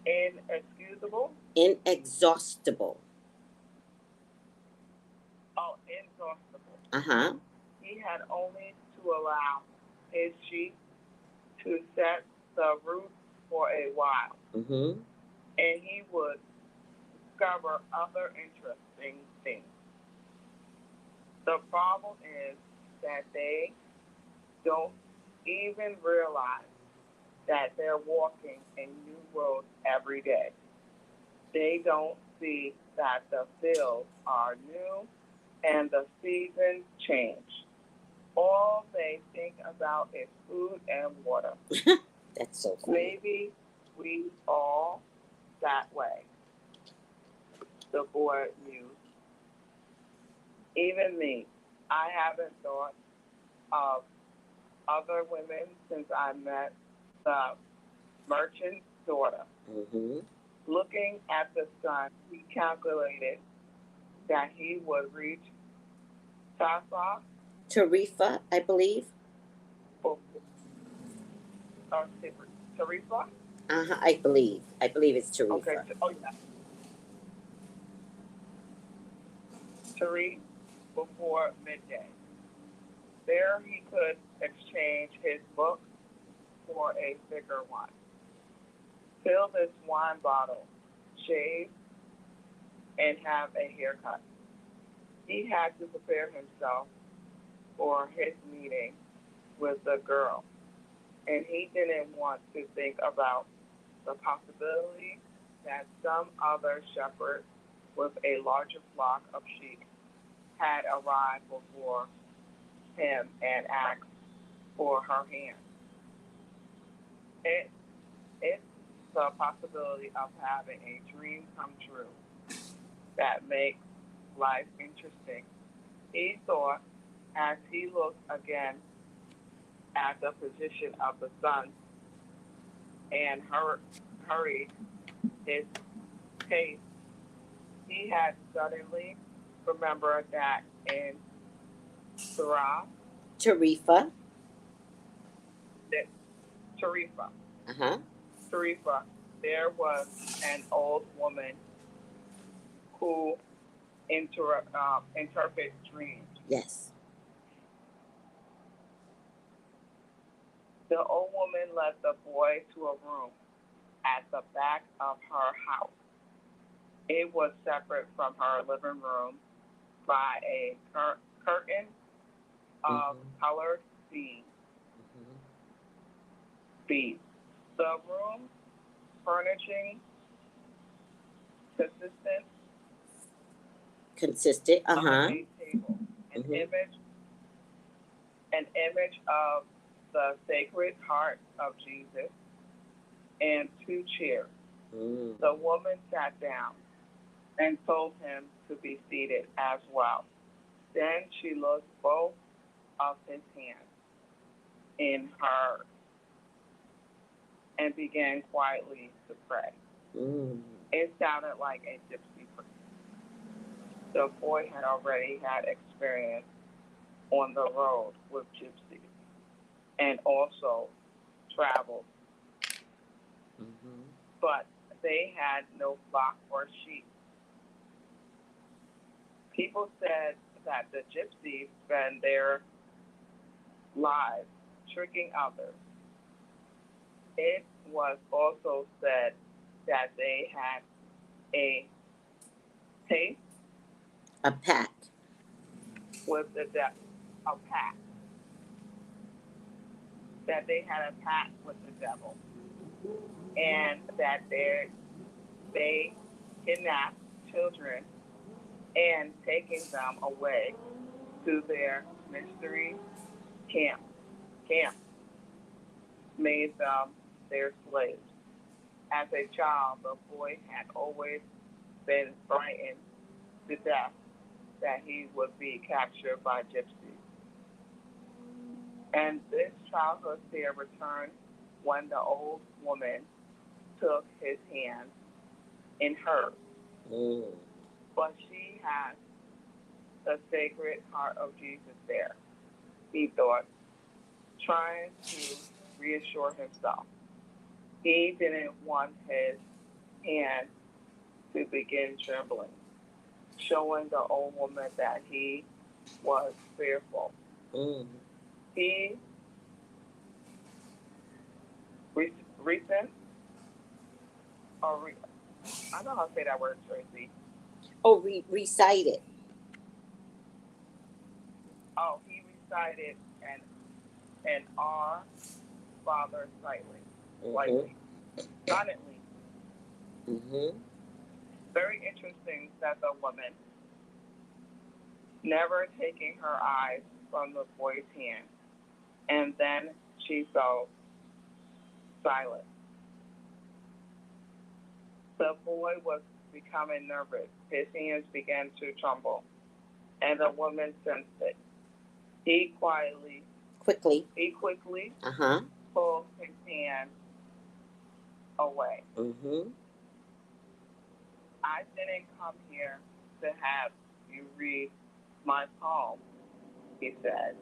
inexcusable. Inexhaustible. Oh, inexhaustible. He had only to allow his sheep to set the route for a while. And he would discover other interesting things. The problem is that they don't even realize that they're walking in new roads every day. They don't see that the fields are new and the seasons change. All they think about is food and water. That's so funny. Maybe we all that way, the boy mused. Even me, I haven't thought of other women since I met the merchant's daughter. Looking at the sun, he calculated that he would reach Tarifa, I believe. Tarifa? I believe it's Tarifa. Okay. Oh, yeah. Tarifa before midday. There he could exchange his book for a bigger one. Fill this wine bottle, shave, and have a haircut. He had to prepare himself for his meeting with the girl, and he didn't want to think about the possibility that some other shepherd with a larger flock of sheep had arrived before him and asked for her hand. It's the possibility of having a dream come true that makes life interesting. He thought as he looked again at the position of the sun and hurried his pace, he had suddenly remembered that in Tarifa, there was an old woman who interprets dreams. Yes. The old woman led the boy to a room at the back of her house. It was separate from her living room by a curtain of colored beads. The room furnishing consisted. On a table. An image of the Sacred Heart of Jesus and 2 chairs. The woman sat down and told him to be seated as well. Then she looked both of his hands in hers and began quietly to pray. It sounded like a gypsy prayer. The boy had already had experience on the road with gypsies and also traveled. But they had no flock or sheep. People said that the gypsies spend their lives tricking others. It was also said that they had a pact with the devil. A pact. That they had a pact with the devil. And that they kidnapped children and taking them away to their mystery camp, made them their slaves. As a child, the boy had always been frightened to death that he would be captured by gypsies. And this childhood fear returned when the old woman took his hand in hers. But she had the Sacred Heart of Jesus there, he thought, trying to reassure himself. He didn't want his hand to begin trembling, showing the old woman that he was fearful. He I don't know how to say that word, Tracy. Recited. He recited an Our Father silently. Very interesting that the woman, never taking her eyes from the boy's hand, and then she fell silent. The boy was becoming nervous. His hands began to tremble, and the woman sensed it. He quickly pulled his hand away. I didn't come here to have you read my poem, he said,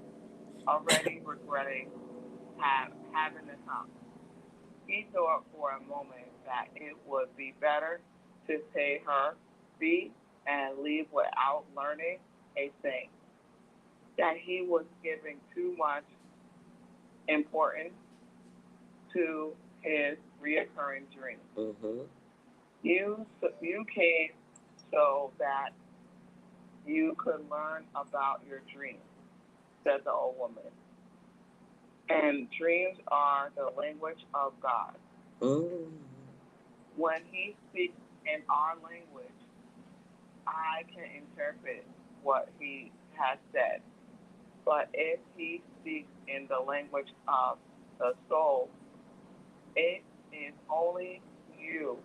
already regretting having the tongue. He thought for a moment that it would be better to pay her fee and leave without learning a thing, that he was giving too much importance to his reoccurring dreams. You came so that you could learn about your dreams, said the old woman. And dreams are the language of God. When he speaks in our language, I can interpret what he has said. But if he speaks in the language of the soul, it is only you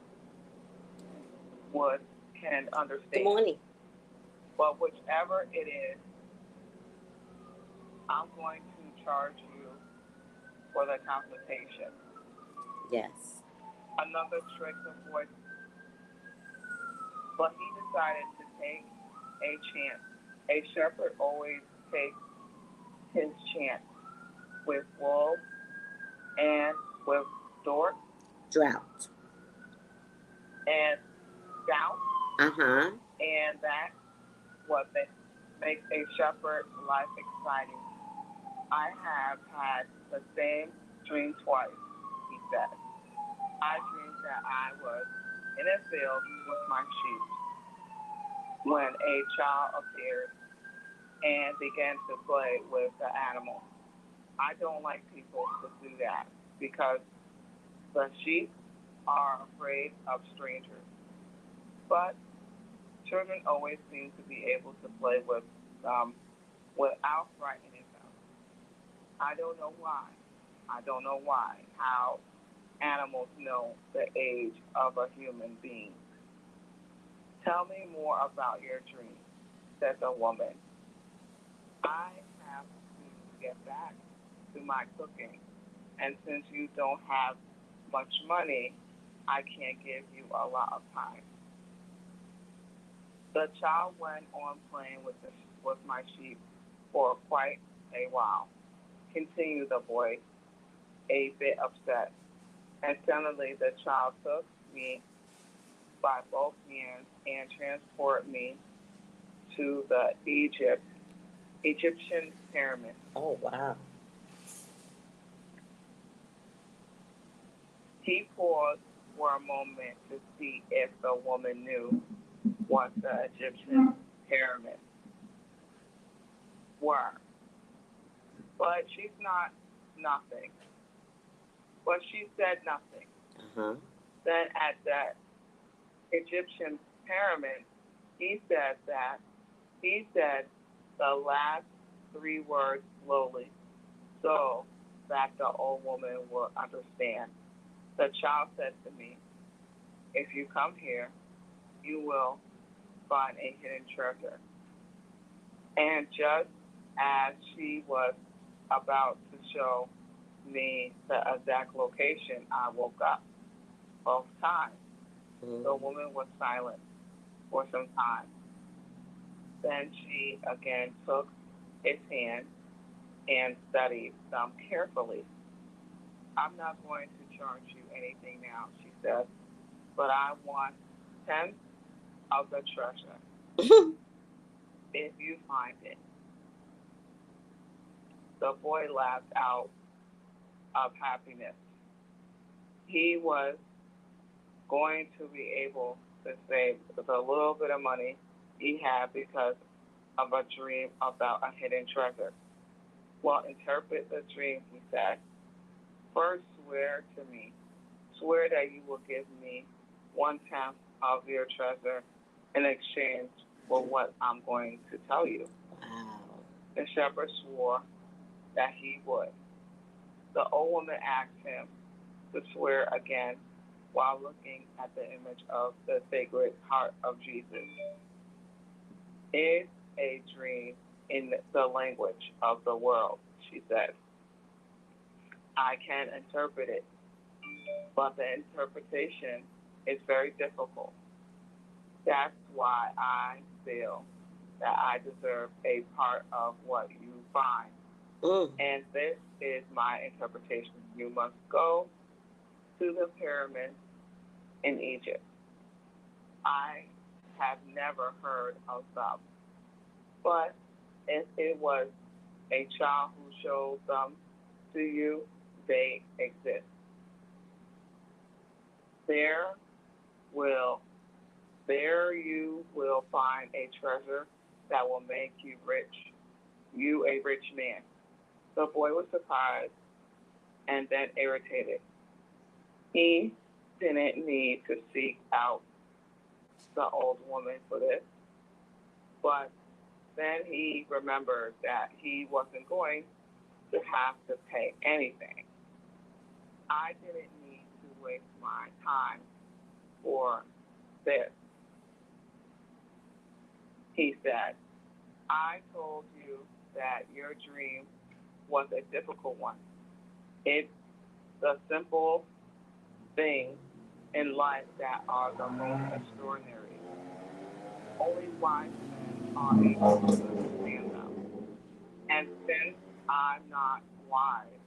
can understand. Good morning. But whichever it is, I'm going to charge you for the consultation. Yes. Another trick of voice. But he decided to take a chance. A shepherd always takes his chance with wolves and with drought. And doubt. And that's what makes a shepherd's life exciting. I have had the same dream twice, he said. I dreamed that I was in a field with my sheep, when a child appeared and began to play with the animal. I don't like people to do that because the sheep are afraid of strangers. But children always seem to be able to play with them without frightening them. I don't know why. I don't know why, how animals know the age of a human being. Tell me more about your dream, said the woman. I have to get back to my cooking, and since you don't have much money, I can't give you a lot of time. The child went on playing with my sheep for quite a while, continued the boy, a bit upset. And suddenly the child took me by both hands and transported me to the Egyptian pyramid. Oh, wow. He paused for a moment to see if the woman knew what the Egyptian pyramids were. But she's not nothing. But she said nothing. Uh-huh. Then at the Egyptian pyramid, he said the last three words slowly so that the old woman will understand. The child said to me, if you come here, you will find a hidden treasure. And just as she was about to show me the exact location, I woke up both times. The woman was silent for some time. Then she again took his hand and studied them carefully. I'm not going to charge you anything now, she said, but I want 10 of the treasure if you find it. The boy laughed out of happiness. He was going to be able to save the little bit of money he had because of a dream about a hidden treasure. Well, interpret the dream, he said. First, swear to me. Swear that you will give me 1/10 of your treasure in exchange for what I'm going to tell you. Wow. The shepherd swore that he would. The old woman asked him to swear again while looking at the image of the Sacred Heart of Jesus. It's a dream in the language of the world, she said. I can interpret it, but the interpretation is very difficult. That's why I feel that I deserve a part of what you find. And this is my interpretation. You must go to the pyramids in Egypt. I have never heard of them, but if it was a child who showed them to you, they exist. There you will find a treasure that will make you rich, you a rich man. The boy was surprised and then irritated. He didn't need to seek out the old woman for this, but then he remembered that he wasn't going to have to pay anything. I didn't need to waste my time for this, he said. I told you that your dream was a difficult one. It's the simple things in life that are the most extraordinary. Only wise men are able to understand them. And since I'm not wise,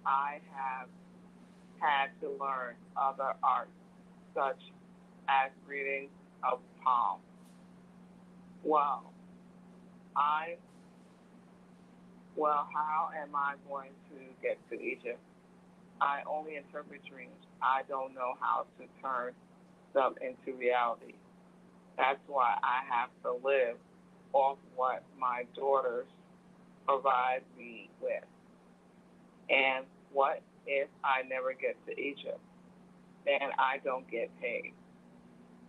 I have had to learn other arts, such as reading of palm. Well, how am I going to get to Egypt? I only interpret dreams. I don't know how to turn them into reality. That's why I have to live off what my daughters provide me with. And what if I never get to Egypt? Then I don't get paid.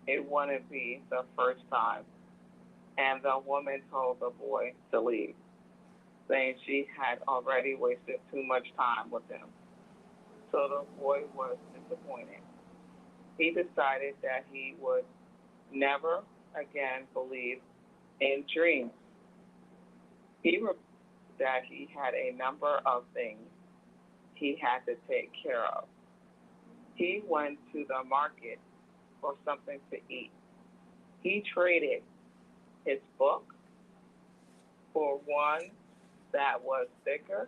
It wouldn't be the first time. And the woman told the boy to leave, saying she had already wasted too much time with him. So the boy was disappointed. He decided that he would never again believe in dreams. He realized that he had a number of things he had to take care of. He went to the market for something to eat. He traded his book for one that was thicker,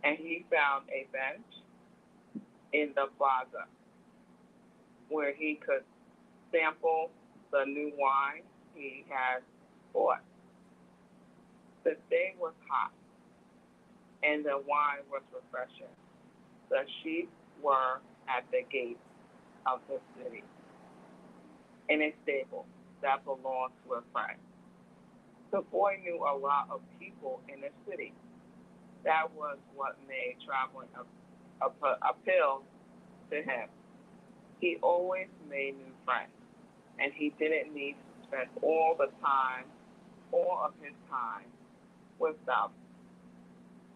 and he found a bench in the plaza where he could sample the new wine he had bought. The day was hot, and the wine was refreshing. The sheep were at the gate of the city in a stable that belonged to a friend. The boy knew a lot of people in the city. That was what made traveling appeal to him. He always made new friends, and he didn't need to spend all of his time with them.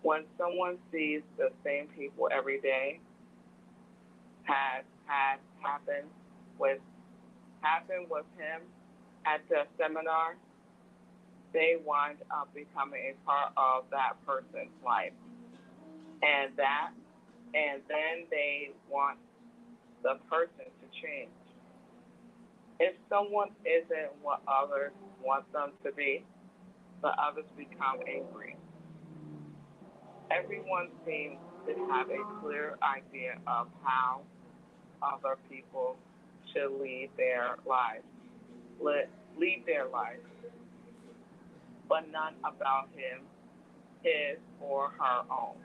When someone sees the same people every day, has happened with him at the seminar, they wind up becoming a part of that person's life. And then they want the person to change. If someone isn't what others want them to be, the others become angry. Everyone seems to have a clear idea of how other people should lead their lives, but none about his or her own.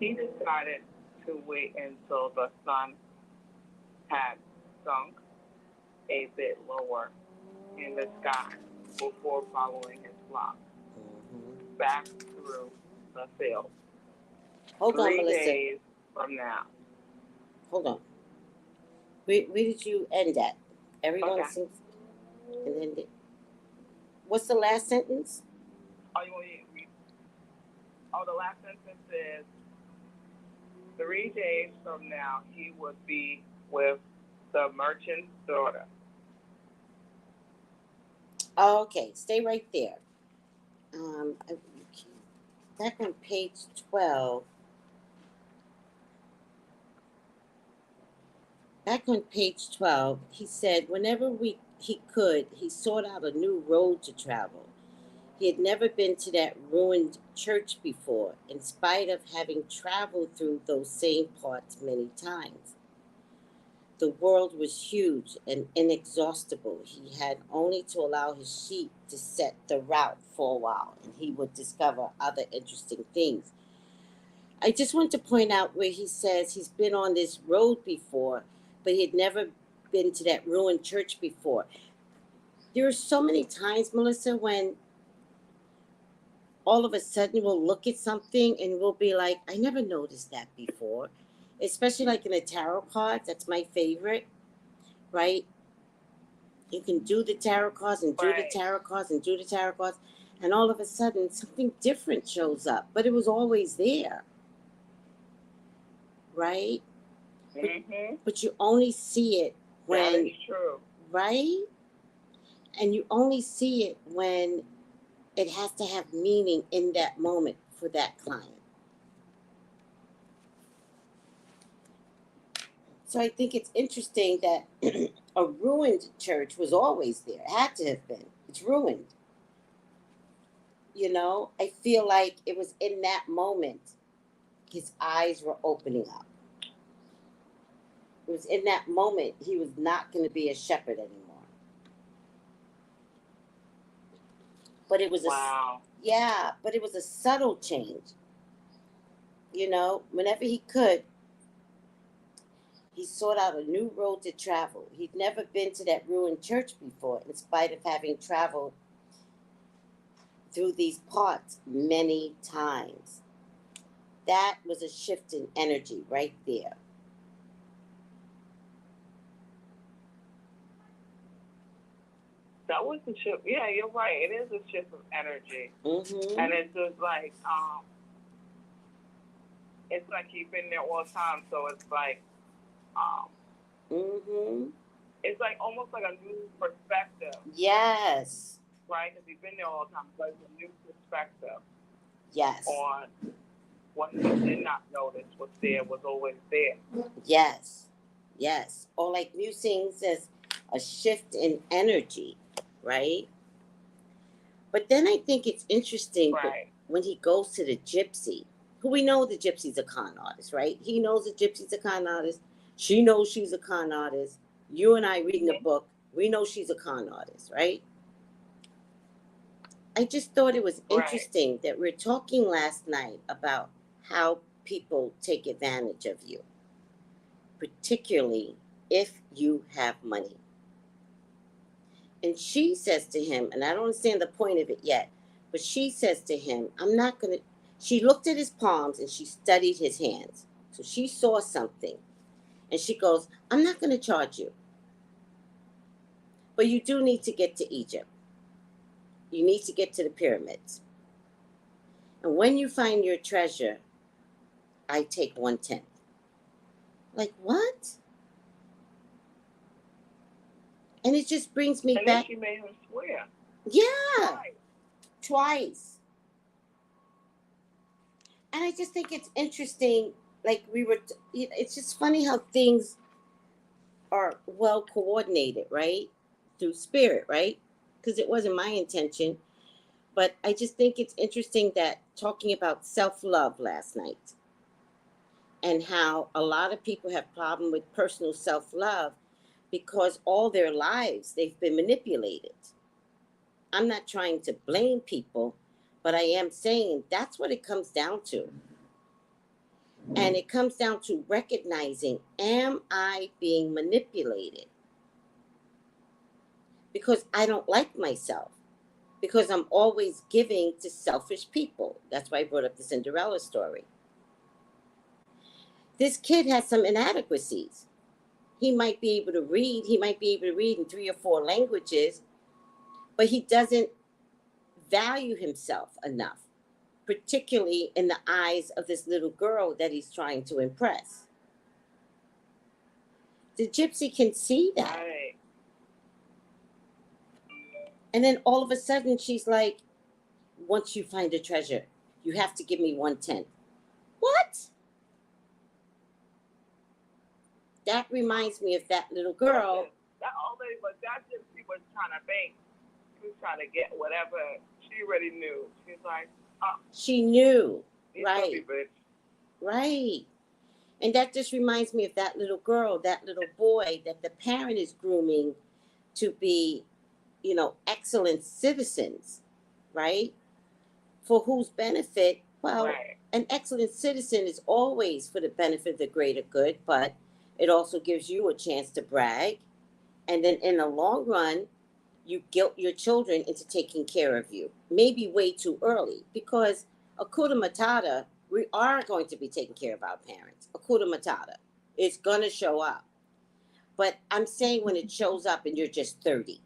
He decided to wait until the sun had sunk a bit lower in the sky before following his flock back through the field. Hold on, 3 Melissa. days from now. Hold on. Where did you end at? Everyone Okay. seems. And then, what's the last sentence? Oh, you want me to read? Oh, the last sentence is 3 days from now he would be with the merchant's daughter. Oh, okay, stay right there. Back on page 12. Back on page 12, he said, whenever he could, he sought out a new road to travel. He had never been to that ruined church before, in spite of having traveled through those same parts many times. The world was huge and inexhaustible. He had only to allow his sheep to set the route for a while, and he would discover other interesting things. I just want to point out where he says he's been on this road before, but he had never been to that ruined church before. There are so many times, Melissa, when all of a sudden we'll look at something and we'll be like, I never noticed that before. Especially like in the tarot cards, that's my favorite, right? You can do the tarot cards and do the tarot cards and do the tarot cards, and all of a sudden something different shows up, but it was always there, right? Mm-hmm. But you only see it when, that is true, right? And you only see it when it has to have meaning in that moment for that client. So I think it's interesting that a ruined church was always there. It had to have been. It's ruined. You know, I feel like it was in that moment his eyes were opening up. It was in that moment he was not going to be a shepherd anymore. But it was but it was a subtle change. You know, whenever he could, he sought out a new road to travel. He'd never been to that ruined church before, in spite of having traveled through these parts many times. That was a shift in energy right there. That was the shift. Yeah, you're right. It is a shift of energy. Mm-hmm. And it's just like, it's like he's been there all the time. So it's like, Mm-hmm. it's like almost like a new perspective. Yes. Right? Because he's been there all the time. But it's a new perspective. Yes. On what he did not notice was there, was always there. Yes. Yes. Or like Musing says, a shift in energy, right? But then I think it's interesting Right. when he goes to the gypsy, who we know the gypsy's a con artist, right? He knows the gypsy's a con artist. She knows she's a con artist. You and I reading the book, we know she's a con artist, right? I just thought it was interesting that we're talking last night about how people take advantage of you, particularly if you have money. And she says to him, and I don't understand the point of it yet, but she says to him, I'm not going to, she looked at his palms and she studied his hands. So she saw something. And she goes, I'm not going to charge you. But you do need to get to Egypt. You need to get to the pyramids. And when you find your treasure, I take 1/10. Like, what? And it just brings me and back. And then she made him swear. Yeah. Twice. And I just think it's interesting. Like it's just funny how things are well coordinated, right? Through spirit, right? Because it wasn't my intention. But I just think it's interesting that talking about self-love last night and how a lot of people have problem with personal self-love because all their lives they've been manipulated. I'm not trying to blame people, but I am saying that's what it comes down to. And it comes down to recognizing, am I being manipulated? Because I don't like myself. Because I'm always giving to selfish people. That's why I brought up the Cinderella story. This kid has some inadequacies. He might be able to read. He might be able to read in 3 or 4 languages, but he doesn't value himself enough, particularly in the eyes of this little girl that he's trying to impress. The gypsy can see that. Right. And then all of a sudden she's like, once you find a treasure, you have to give me 1/10. What? That reminds me of that little girl. That gypsy was trying to bank. She was trying to get whatever she already knew. She's like, she knew. Right. Bitch. Right. And that just reminds me of that little girl, that little boy that the parent is grooming to be, excellent citizens, right? For whose benefit? Well, an excellent citizen is always for the benefit of the greater good, but it also gives you a chance to brag. And then in the long run, you guilt your children into taking care of you. Maybe way too early, because Hakuna Matata, we are going to be taking care of our parents. Hakuna Matata. It's going to show up. But I'm saying when it shows up and you're just 30.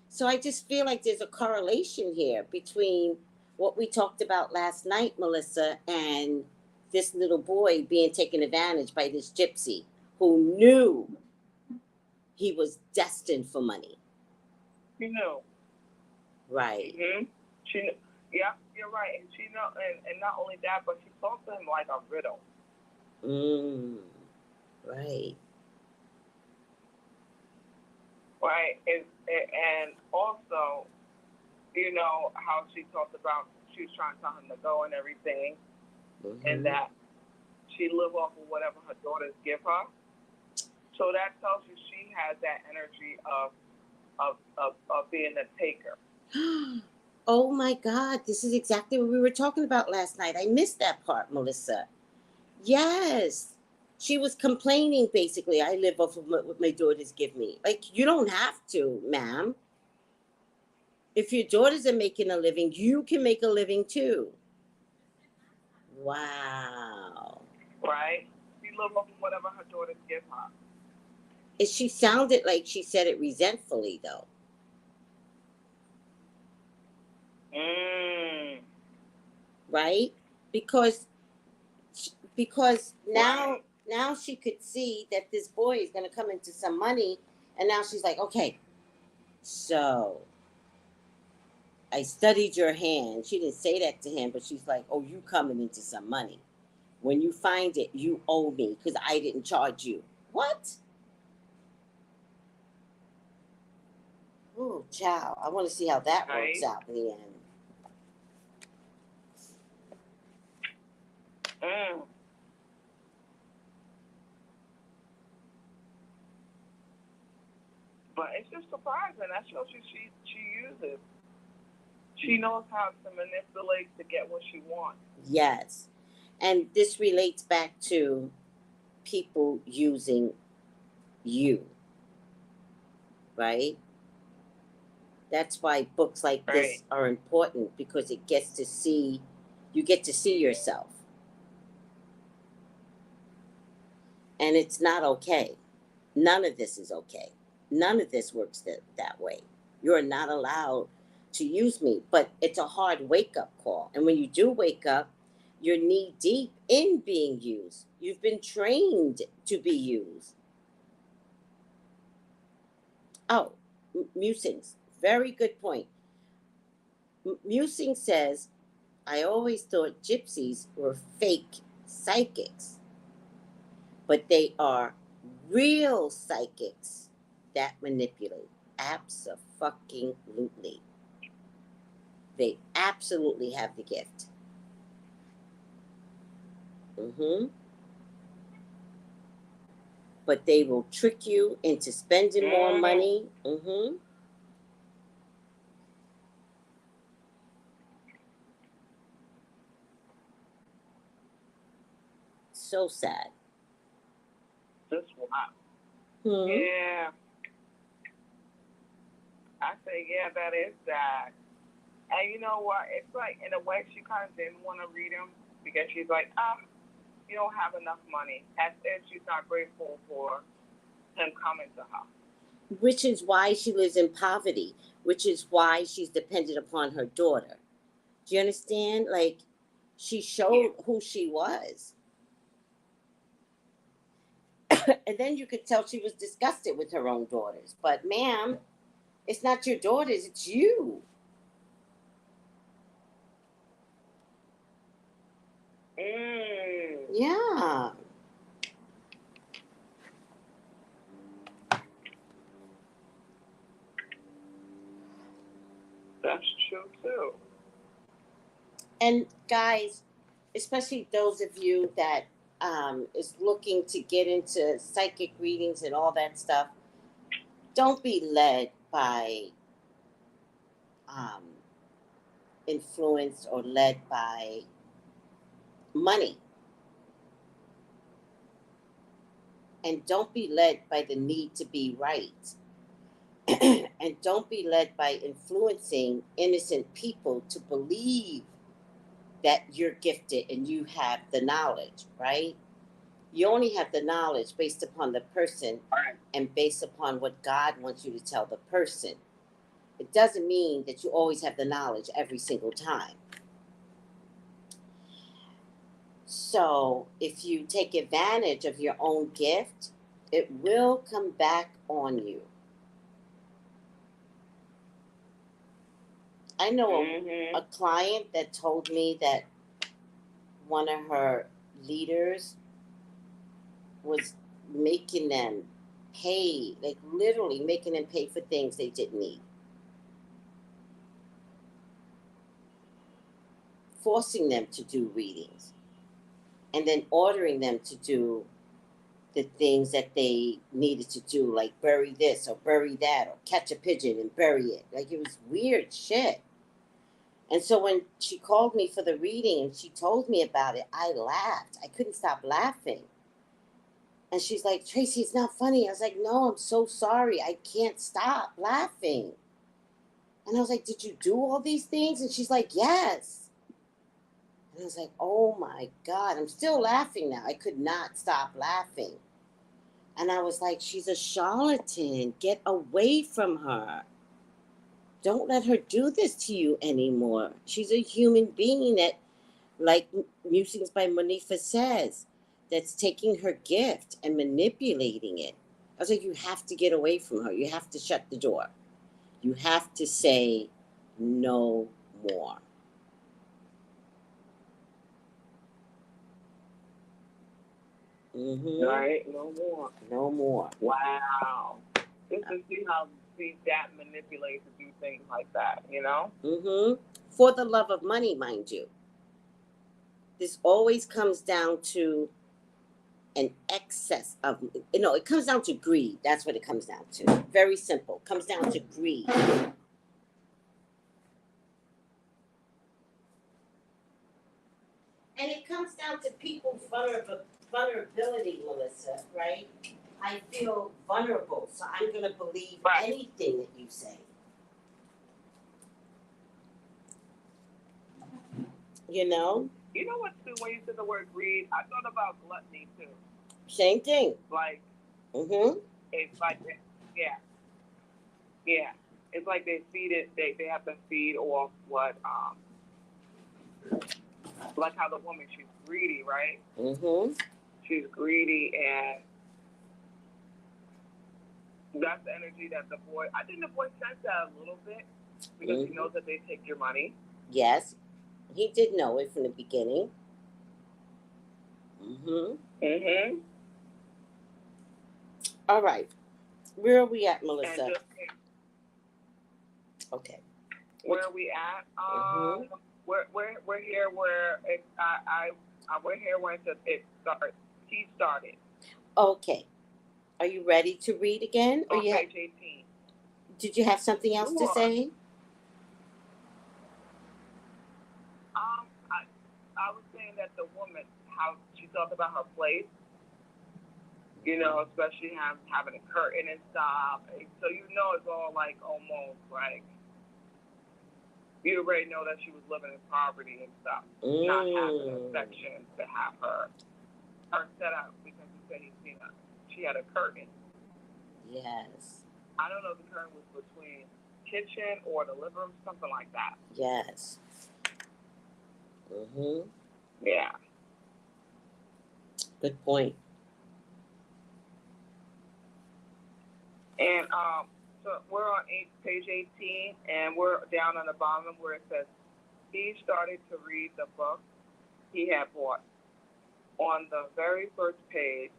So I just feel like there's a correlation here between what we talked about last night, Melissa, and this little boy being taken advantage by this gypsy who knew he was destined for money. She knew. Right. Mm-hmm. She knew. Yeah, you're right. And she know, and not only that, but she talked to him like a riddle. Right. Right. And also, how she talked about she was trying to tell him to go and everything, and that she live off of whatever her daughters give her. So that tells you she has that energy of being a taker. Oh my God, this is exactly what we were talking about last night. I missed that part, Melissa. Yes. She was complaining basically. I live off of what my daughters give me. Like, you don't have to, ma'am. If your daughters are making a living, you can make a living too. Wow. Right? She lives off of whatever her daughters give her. She sounded like she said it resentfully, though. Right? Because now she could see that this boy is going to come into some money, and now she's like, okay, so I studied your hand. She didn't say that to him, but she's like, oh, you coming into some money. When you find it, you owe me because I didn't charge you. What? Oh, child. I want to see how that works out in the end. But it's just surprising. That shows you she uses. She knows how to manipulate to get what she wants. Yes. And this relates back to people using you. Right? That's why books like this are important, because you get to see yourself. And it's not okay. None of this is okay. None of this works that way. You're not allowed to use me, but it's a hard wake-up call. And when you do wake up, you're knee-deep in being used. You've been trained to be used. Oh, musings. Very good point. Musing says, I always thought gypsies were fake psychics, but they are real psychics that manipulate. Abso-fucking-lutely. They absolutely have the gift. But they will trick you into spending more money. So sad. That's wild. Yeah. I say, yeah, that is sad. And you know what? It's like, in a way, she kind of didn't want to read him because she's like, you don't have enough money. As if she's not grateful for him coming to her. Which is why she lives in poverty. Which is why she's dependent upon her daughter. Do you understand? Like, she showed who she was. And then you could tell she was disgusted with her own daughters. But, ma'am, it's not your daughters, it's you. Yeah. That's true, too. And, guys, especially those of you that is looking to get into psychic readings and all that stuff, don't be led by influence or led by money. And don't be led by the need to be right. And don't be led by influencing innocent people to believe that you're gifted and you have the knowledge, right? You only have the knowledge based upon the person and based upon what God wants you to tell the person. It doesn't mean that you always have the knowledge every single time. So if you take advantage of your own gift, it will come back on you. I know a client that told me that one of her leaders was making them pay, like literally making them pay for things they didn't need. Forcing them to do readings. And then ordering them to do the things that they needed to do, like bury this or bury that or catch a pigeon and bury it. Like, it was weird shit. And so when she called me for the reading and she told me about it, I laughed. I couldn't stop laughing. And she's like, Tracey, it's not funny. I was like, no, I'm so sorry. I can't stop laughing. And I was like, did you do all these things? And she's like, yes. And I was like, oh my God, I'm still laughing now. I could not stop laughing. And I was like, she's a charlatan. Get away from her. Don't let her do this to you anymore. She's a human being that, like Musings by Monifa says, that's taking her gift and manipulating it. I was like, you have to get away from her. You have to shut the door. You have to say no more. Right? No more. No more. Wow. Just to see how that manipulates to do things like that, you know? For the love of money, mind you. This always comes down to an excess of, it comes down to greed. That's what it comes down to. Very simple. It comes down to greed. And it comes down to people's vulnerability, Melissa, right? I feel vulnerable, so I'm going to believe anything that you say. You know? You know what, too, when you said the word greed, I thought about gluttony, too. Same thing. Like, it's like, yeah. It's like they feed it, they have to feed off what, like how the woman, she's greedy, right? She's greedy, and that's the energy that the boy, I think the boy sense that a little bit, because he knows that they take your money. Yes. He did know it from the beginning. All right. Where are we at, Melissa? Okay. Where are we at? We're here where we're here when it starts. He started. Okay. Are you ready to read again? On page 18. Did you have something else to say? I was saying that the woman, how she talked about her place, especially having a curtain and stuff. So it's all like almost like you already know that she was living in poverty and stuff. Not having a section to have her set up because you said she had a curtain. Yes. I don't know if the curtain was between kitchen or the living room, something like that. Yes. Yeah. Good point. And so we're on page 18, and we're down on the bottom where it says, he started to read the book he had bought. On the very first page,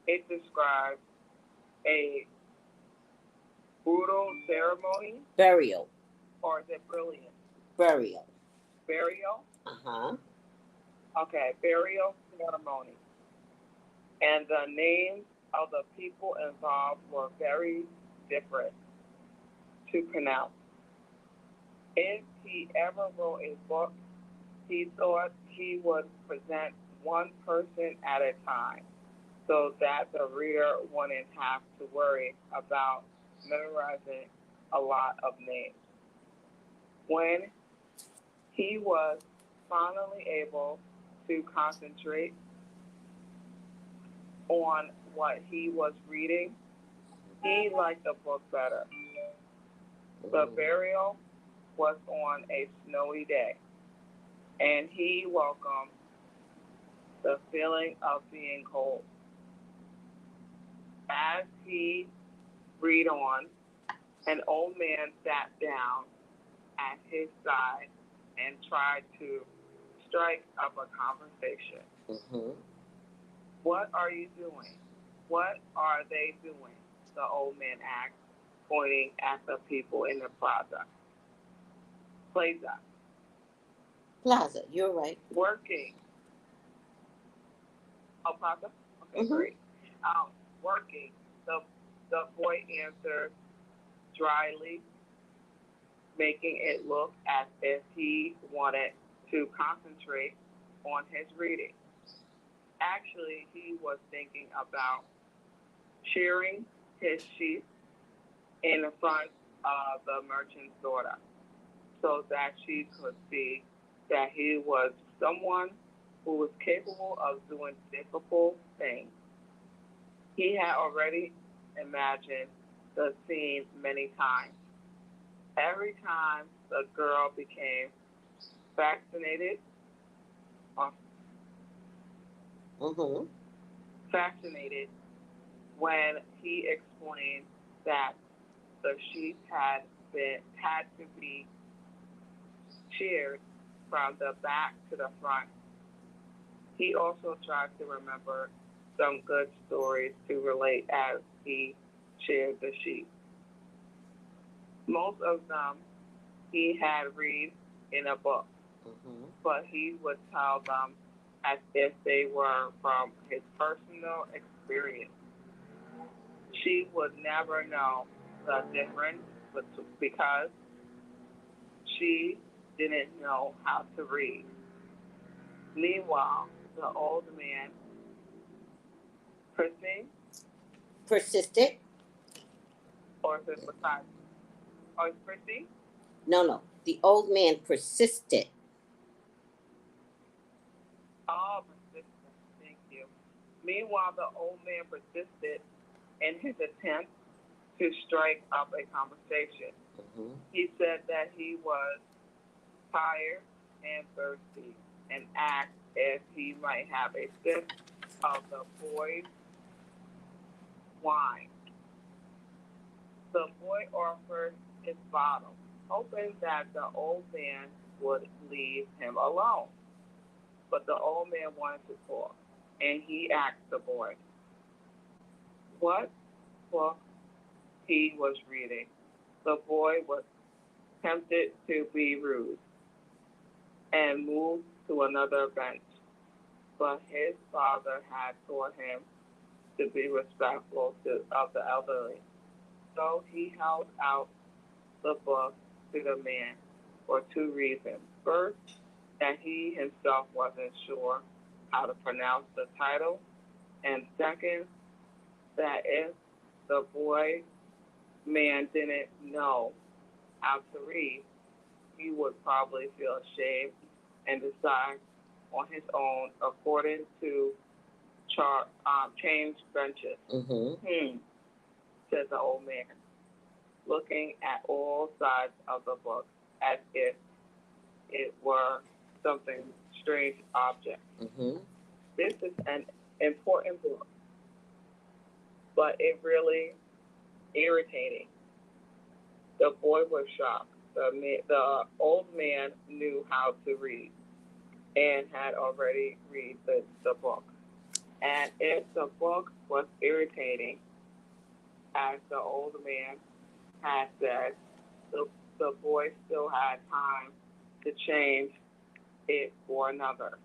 it describes a brutal ceremony. Burial. Or is it brilliant? Burial. Burial? Okay, burial ceremony. And the names of the people involved were very different to pronounce. If he ever wrote a book, he thought he would present one person at a time so that the reader wouldn't have to worry about memorizing a lot of names. When he was finally able to concentrate on what he was reading, he liked the book better. The burial was on a snowy day, and he welcomed the feeling of being cold. As he read on, an old man sat down at his side and tried to strike up a conversation. What are you doing? What are they doing? The old man asked, pointing at the people in the plaza. Plaza, you're right. Working. Oh, plaza? Okay, great. Working. The boy answered dryly. making it look as if he wanted to concentrate on his reading. Actually, he was thinking about shearing his sheep in front of the merchant's daughter so that she could see that he was someone who was capable of doing difficult things. He had already imagined the scene many times. Every time the girl became fascinated fascinated when he explained that the sheep had to be sheared from the back to the front. He also tried to remember some good stories to relate as he sheared the sheep. Most of them he had read in a book, but he would tell them as if they were from his personal experience. She would never know the difference because she didn't know how to read. Meanwhile, the old man persisted. Or is it besides? Oh, it's Chrissy? No. The old man persisted. Oh, persistent. Thank you. Meanwhile, the old man persisted in his attempt to strike up a conversation. He said that he was tired and thirsty and asked if he might have a sip of the boy's wine. The boy offered his bottle, hoping that the old man would leave him alone. But the old man wanted to talk, and he asked the boy what book he was reading. The boy was tempted to be rude and moved to another bench, but his father had taught him to be respectful of the elderly. So he held out the book to the man for two reasons. First, that he himself wasn't sure how to pronounce the title, and second, that if the boy man didn't know how to read, he would probably feel ashamed and decide on his own according to change benches. Said the old man, looking at all sides of the book as if it were something strange object. This is an important book, but it really irritating. The boy was shocked. The old man knew how to read and had already read the book. And if the book was irritating, as the old man had said, the boy still had time to change it for another.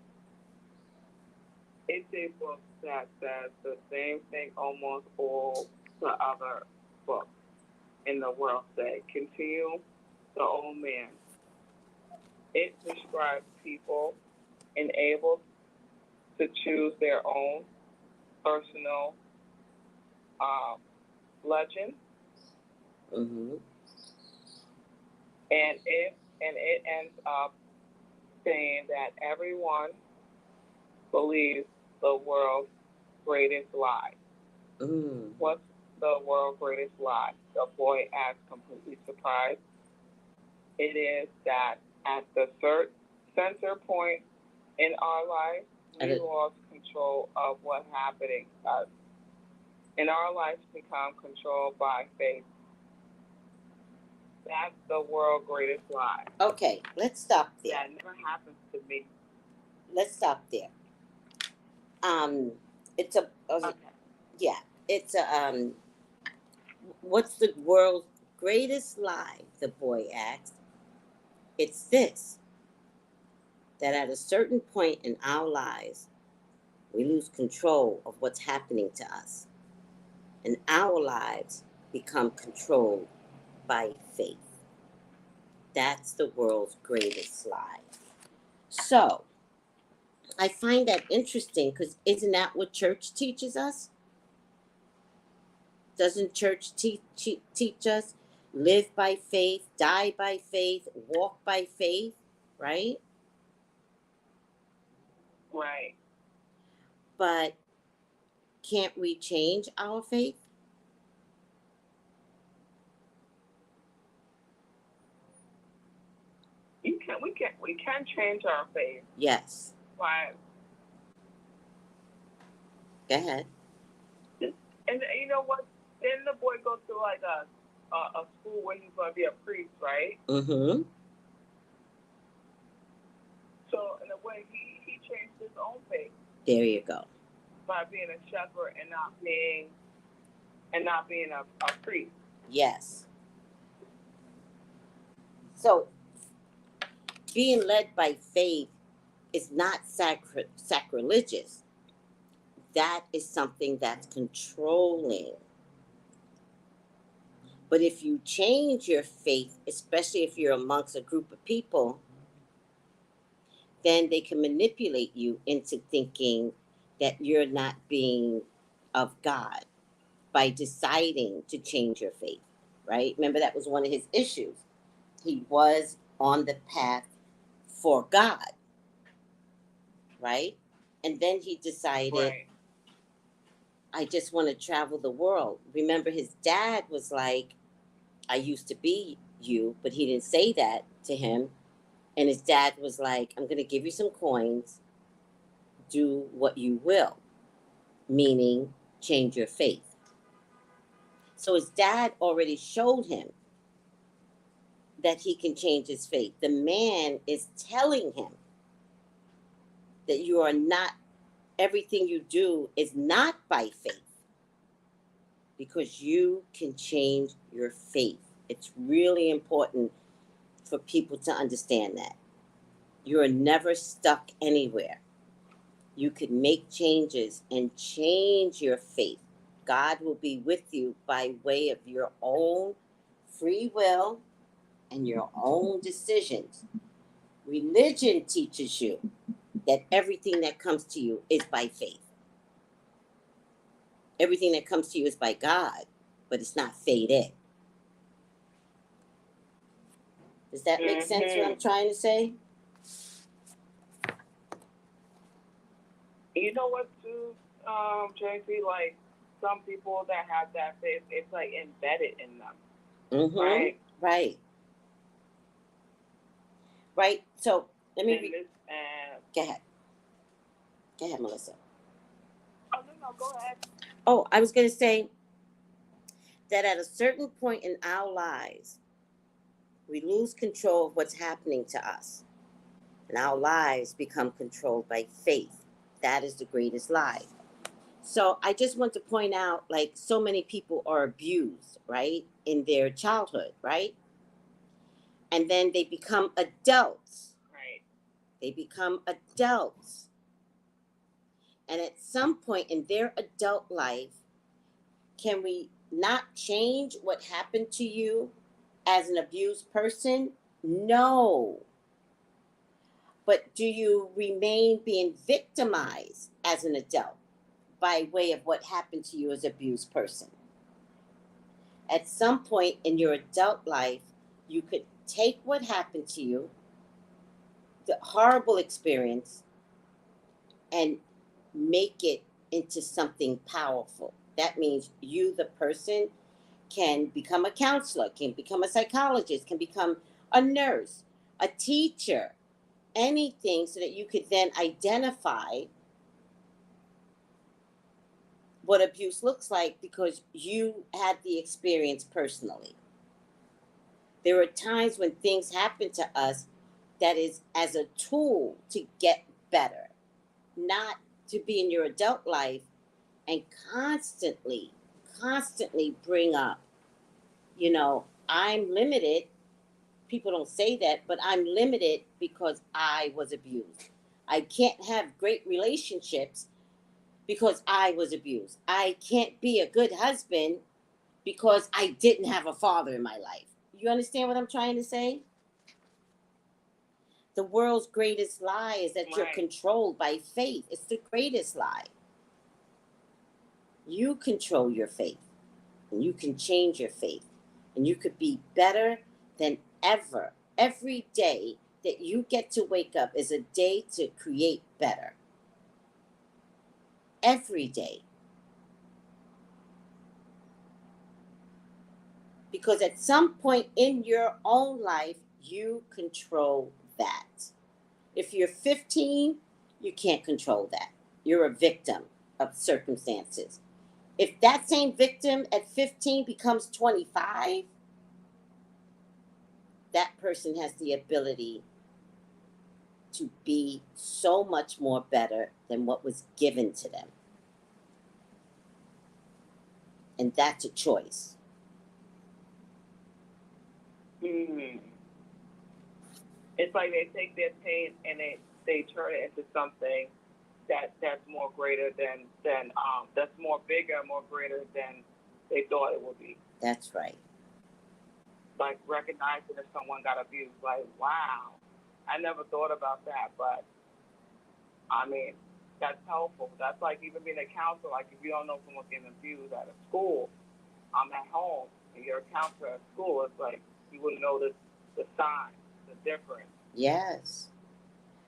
It's a book that says the same thing almost all the other books in the world say. Continue the old man. It describes people enabled to choose their own personal legend. And it ends up saying that everyone believes the world's greatest lie. What's the world's greatest lie? The boy asked, completely surprised. It is that at the center point in our life, we lost control of what's happening to us. And our lives become controlled by faith. That's the world's greatest lie. Okay, let's stop there. That never happens to me. Let's stop there. It's a Okay. Yeah. It's a what's the world's greatest lie? The boy asked. It's this: that at a certain point in our lives, we lose control of what's happening to us, and our lives become controlled by faith. That's the world's greatest lie. So, I find that interesting because isn't that what church teaches us? Doesn't church teach us? Live by faith, die by faith, walk by faith, right? Right. But can't we change our faith? We can change our faith. Yes. But Go ahead. and you know what? Didn't the boy go to like a school where he's going to be a priest, right? Mm-hmm. So in a way, he changed his own faith There you go. by being a shepherd and not being a priest. Yes. So being led by faith is not sacrilegious. That is something that's controlling. But if you change your faith, especially if you're amongst a group of people, then they can manipulate you into thinking that you're not being of God by deciding to change your faith, right? Remember, that was one of his issues. He was on the path for God, right? And then he decided, Right. I just want to travel the world. Remember, his dad was like, I used to be you, but he didn't say that to him. And his dad was like, I'm going to give you some coins, do what you will, meaning change your faith. So his dad already showed him that he can change his faith. The man is telling him that you are not, everything you do is not by faith, because you can change your faith. It's really important for people to understand that. You are never stuck anywhere. You can make changes and change your faith. God will be with you by way of your own free will and your own decisions. Religion teaches you that everything that comes to you is by faith. Everything that comes to you is by God, but it's not fated. Does that make sense what I'm trying to say? You know what, too, Tracy? Like, some people that have that faith, it's like embedded in them. Mm-hmm. Right? Right. Right. So let me Go ahead. Go ahead, Melissa. Oh, no, go ahead. Oh, I was going to say that at a certain point in our lives, we lose control of what's happening to us. And our lives become controlled by faith. That is the greatest lie. So I just want to point out, like, so many people are abused, right, in their childhood, right? And then they become adults. Right. They become adults. And at some point in their adult life, can we not change what happened to you as an abused person? No. But do you remain being victimized as an adult by way of what happened to you as an abused person? At some point in your adult life, you could take what happened to you, the horrible experience, and make it into something powerful. That means you, the person, can become a counselor, can become a psychologist, can become a nurse, a teacher, anything, so that you could then identify what abuse looks like because you had the experience personally. There are times when things happen to us that is as a tool to get better, not to be in your adult life and constantly bring up, I'm limited. People don't say that, but I'm limited because I was abused. I can't have great relationships because I was abused. I can't be a good husband because I didn't have a father in my life. You understand what I'm trying to say? The world's greatest lie is that you're Right. controlled by fate. It's the greatest lie. You control your fate, and you can change your fate, and you could be better than ever. Every day that you get to wake up is a day to create better. Every day. Because at some point in your own life, you control that. If you're 15, you can't control that. You're a victim of circumstances. If that same victim at 15 becomes 25, that person has the ability to be so much more better than what was given to them. And that's a choice. Mm. It's like they take their pain and they turn it into something that's more greater than that's more bigger, more greater than they thought it would be. That's right. Like recognizing if someone got abused, like, wow, I never thought about that, but I mean, that's helpful. That's like even being a counselor. Like if you don't know someone's getting abused at a school, I'm at home, and you're a counselor at school, it's like you wouldn't know the signs, the difference. Yes.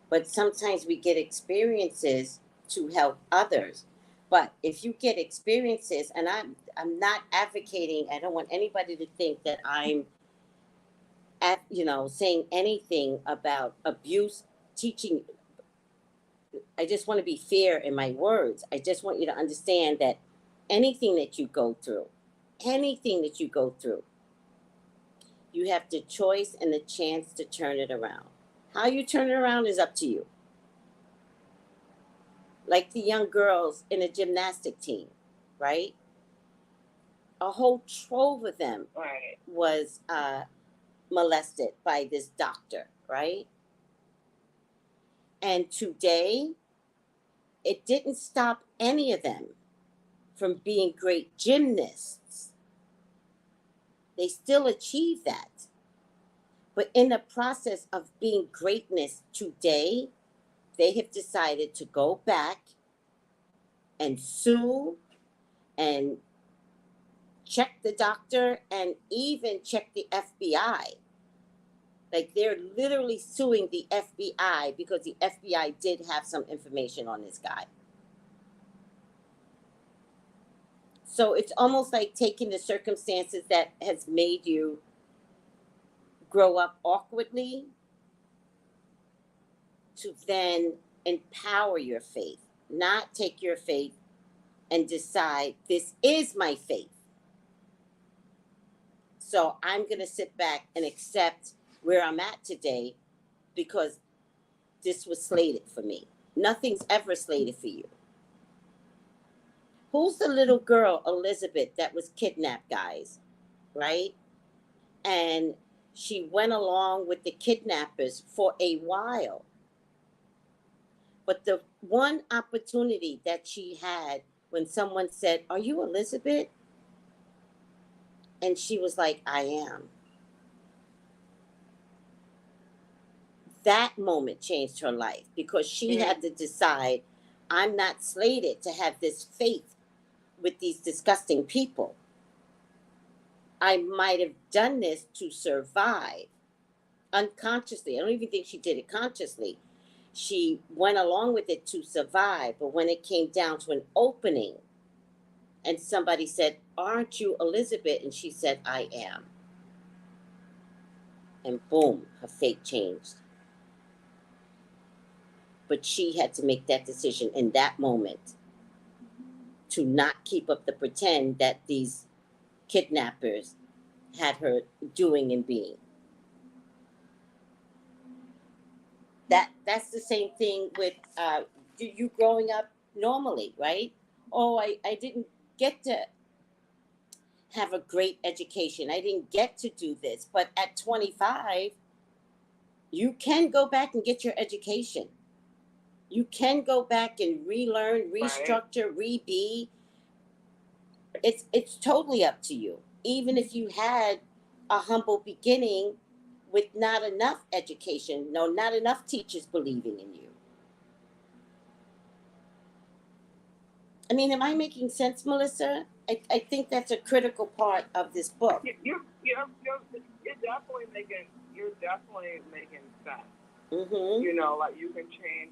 But sometimes we get experiences to help others. But if you get experiences, and I'm not advocating, I don't want anybody to think that I'm saying anything about abuse, teaching. I just want to be fair in my words. I just want you to understand that anything that you go through, you have the choice and the chance to turn it around. How you turn it around is up to you. Like the young girls in a gymnastic team, right? A whole trove of them Right. was molested by this doctor, right? And today, it didn't stop any of them from being great gymnasts. They still achieved that. But in the process of being greatness today, they have decided to go back and sue and check the doctor and even check the FBI. Like they're literally suing the FBI because the FBI did have some information on this guy. So it's almost like taking the circumstances that has made you grow up awkwardly to then empower your faith, not take your faith and decide this is my faith. So I'm going to sit back and accept where I'm at today because this was slated for me. Nothing's ever slated for you. Who's the little girl, Elizabeth, that was kidnapped, guys? Right? And she went along with the kidnappers for a while. But the one opportunity that she had when someone said, "Are you Elizabeth?" And she was like, "I am." That moment changed her life because she had to decide, I'm not slated to have this faith with these disgusting people. I might have done this to survive unconsciously. I don't even think she did it consciously. She went along with it to survive. But when it came down to an opening and somebody said, "Aren't you Elizabeth?" And she said, "I am." And boom, her fate changed. But she had to make that decision in that moment to not keep up the pretend that these kidnappers had her doing and being. That's the same thing with you growing up normally, right? Oh, I didn't get to have a great education. I didn't get to do this. But at 25, you can go back and get your education. You can go back and relearn, restructure, re-be. It's totally up to you. Even if you had a humble beginning with not enough education, no, not enough teachers believing in you. I mean, am I making sense, Melissa? I think that's a critical part of this book. You're definitely making sense. Mm-hmm. You know, like you can change.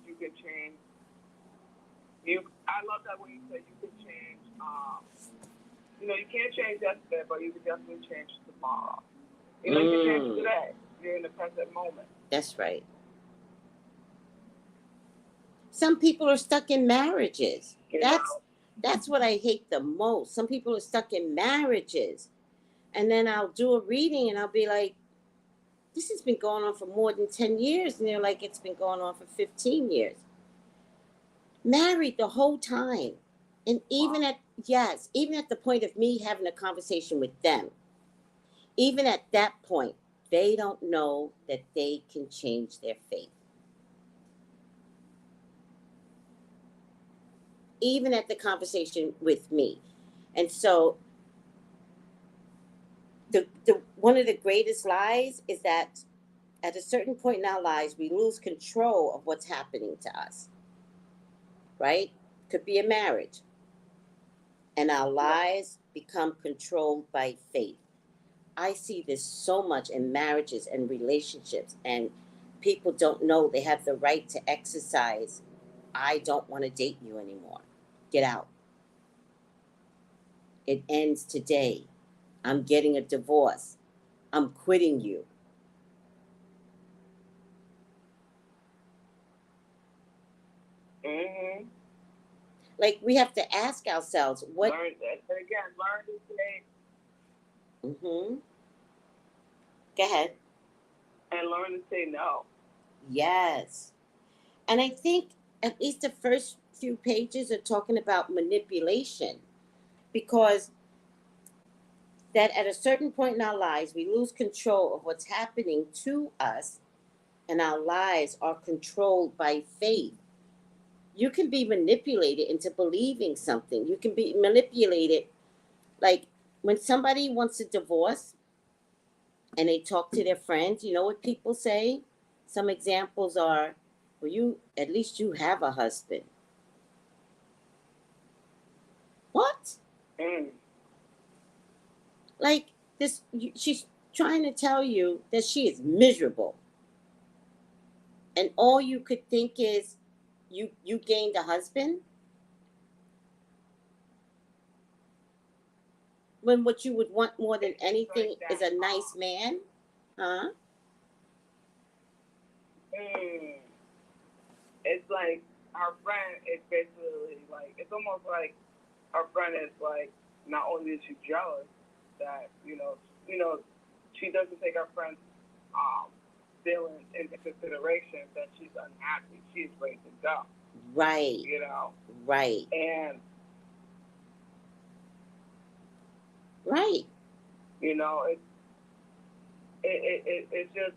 I love that when you say you can change. You know, you can't change yesterday, but you can definitely change tomorrow. You know, you can change today. You're in the present moment. That's right. Some people are stuck in marriages. That's what I hate the most. Some people are stuck in marriages. And then I'll do a reading and I'll be like, this has been going on for more than 10 years. And they're like, it's been going on for 15 years. Married the whole time. And even at the point of me having a conversation with them, even at that point, they don't know that they can change their fate. Even at the conversation with me. And so the one of the greatest lies is that at a certain point in our lives, we lose control of what's happening to us. Right? Could be a marriage. And our lives become controlled by fate. I see this so much in marriages and relationships, and people don't know they have the right to exercise, I don't want to date you anymore. Get out. It ends today. I'm getting a divorce. I'm quitting you. Mm-hmm. Like, we have to ask ourselves, what... Learn to say... Mm-hmm. Go ahead. And learn to say no. Yes. And I think at least the first few pages are talking about manipulation, because that at a certain point in our lives, we lose control of what's happening to us, and our lives are controlled by faith. You can be manipulated into believing something. You can be manipulated. Like when somebody wants a divorce and they talk to their friends, you know what people say? Some examples are, well, at least you have a husband. What? Like this, she's trying to tell you that she is miserable. And all you could think is, you gained a husband? When what you would want more than anything is a nice man? Huh? It's like our friend is basically like, it's almost like our friend is like, not only is she jealous that, you know, she doesn't take our friend's feelings into consideration, that she's unhappy. She's ready to go. Right. You know? Right. And right. You know, it's just,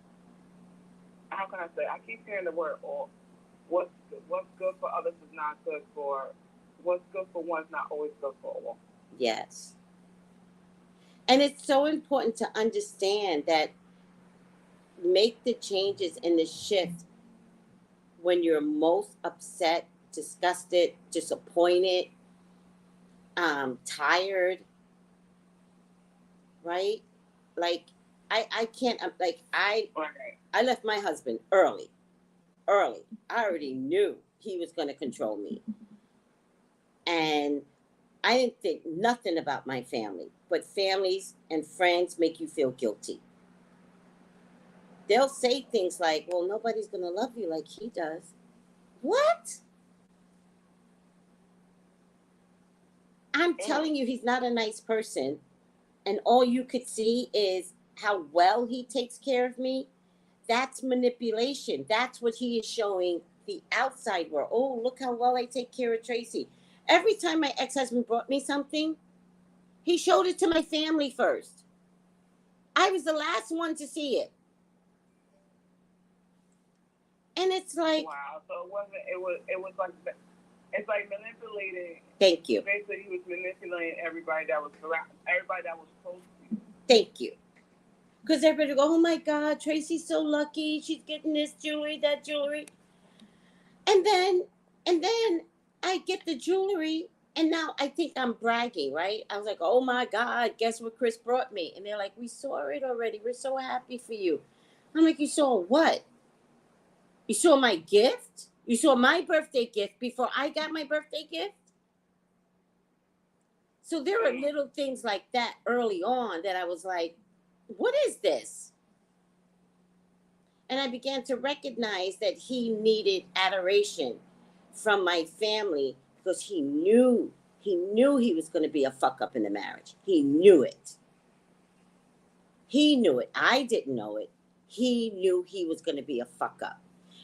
how can I say? I keep hearing the word "or." What's good for others is not good for. What's good for one's not always good for all. Yes. And it's so important to understand that make the changes and the shift when you're most upset, disgusted, disappointed, tired, right? Like, I can't, like, I left my husband early. I already knew he was going to control me. And I didn't think nothing about my family, but families and friends make you feel guilty. They'll say things like, well, nobody's going to love you like he does. What? I'm telling you, he's not a nice person. And all you could see is how well he takes care of me. That's manipulation. That's what he is showing the outside world. Oh, look how well I take care of Tracey. Every time my ex-husband brought me something, he showed it to my family first. I was the last one to see it. And it's like, wow. So it was like, it's like manipulating. Thank you. Basically, he was manipulating everybody that was around, everybody that was close to you. Thank you. Because everybody go, oh my God, Tracy's so lucky. She's getting this jewelry, that jewelry. And then I get the jewelry, and now I think I'm bragging, right? I was like, oh my God, guess what Chris brought me? And they're like, we saw it already. We're so happy for you. I'm like, you saw what? You saw my gift? You saw my birthday gift before I got my birthday gift? So there were little things like that early on that I was like, what is this? And I began to recognize that he needed adoration from my family because he knew he was going to be a fuck up in the marriage. He knew it. He knew it. I didn't know it. He knew he was going to be a fuck up.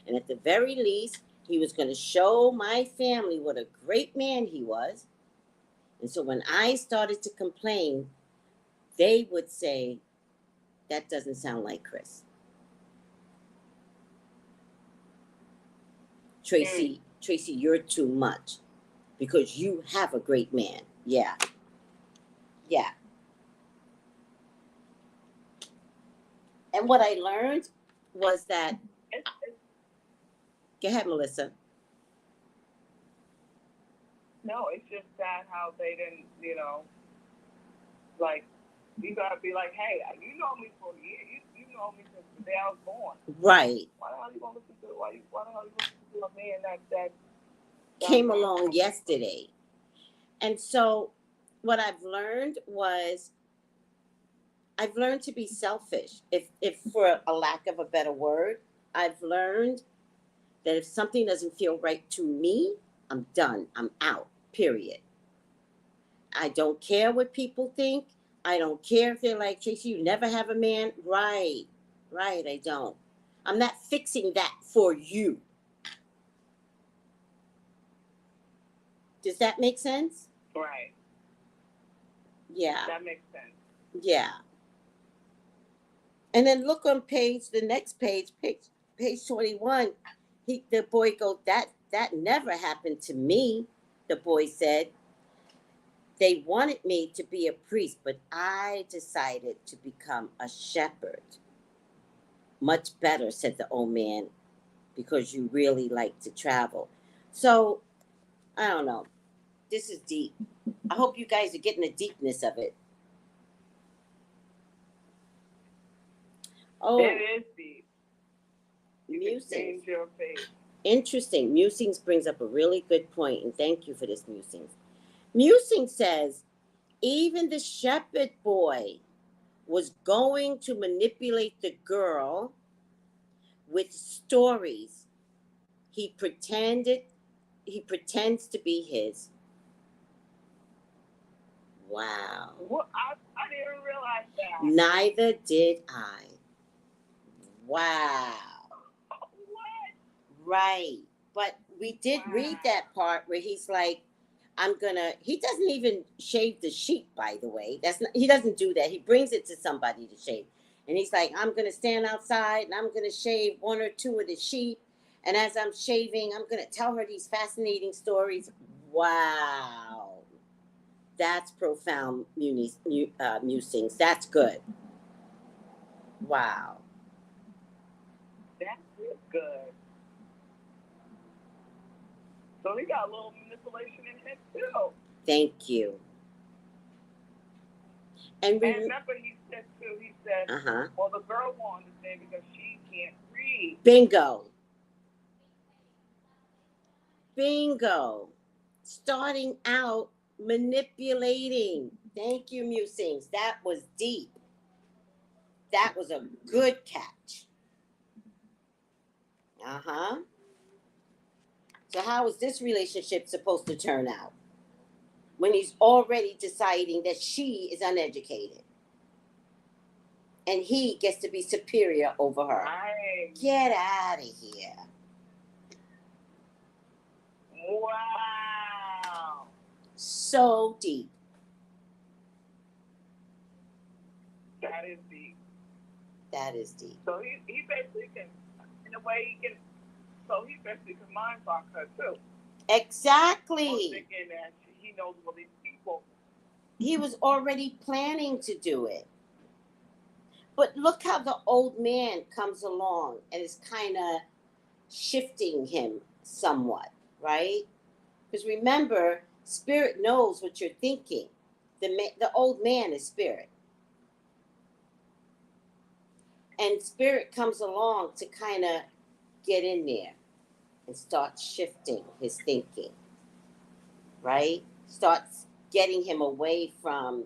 And at the very least, he was going to show my family what a great man he was. And so when I started to complain, they would say, that doesn't sound like Chris. Tracy, you're too much because you have a great man. Yeah. Yeah. And what I learned was that, go ahead, Melissa. No, it's just sad how they didn't, like, you gotta be like, hey, you know me for years. You know me since the day I was born. Right. Why the hell you gonna listen to it? Why the hell you listen to a man that came along yesterday? And so what I've learned was I've learned to be selfish. If for a lack of a better word, I've learned that if something doesn't feel right to me, I'm done. I'm out. Period. I don't care what people think. I don't care if they're like, Tracy, you never have a man. Right, I don't. I'm not fixing that for you. Does that make sense? Right. Yeah. That makes sense. Yeah. And then look on the next page 21. The boy goes, that never happened to me. The boy said, they wanted me to be a priest, but I decided to become a shepherd. Much better, said the old man, because you really like to travel. So, I don't know. This is deep. I hope you guys are getting the deepness of it. Oh, it is deep. Musings. Your face. Interesting. Musings brings up a really good point, and thank you for this, Musings. Musing says, even the shepherd boy was going to manipulate the girl with stories. He pretends to be his. Wow. What? I didn't even realize that. Neither did I. Wow. What? Right. But we did read that part where he's like, he doesn't even shave the sheep, by the way. He doesn't do that. He brings it to somebody to shave. And he's like, I'm going to stand outside and I'm going to shave one or two of the sheep. And as I'm shaving, I'm going to tell her these fascinating stories. Wow. That's profound musings. That's good. Wow. That's good. So he got a little manipulation in him too. Thank you. And remember he said, well, the girl won't understand because she can't read. Bingo. Starting out manipulating. Thank you, Musings. That was deep. That was a good catch. So how is this relationship supposed to turn out when he's already deciding that she is uneducated and he gets to be superior over her? Right. Get out of here. Wow. So deep. That is deep. That is deep. So he basically can, in a way, he basically can mind fuck her too. Exactly. Thinking that he knows all these people. He was already planning to do it. But look how the old man comes along and is kind of shifting him somewhat, right? Because remember, spirit knows what you're thinking. The old man is spirit, and spirit comes along to kind of get in there and start shifting his thinking, right? Starts getting him away from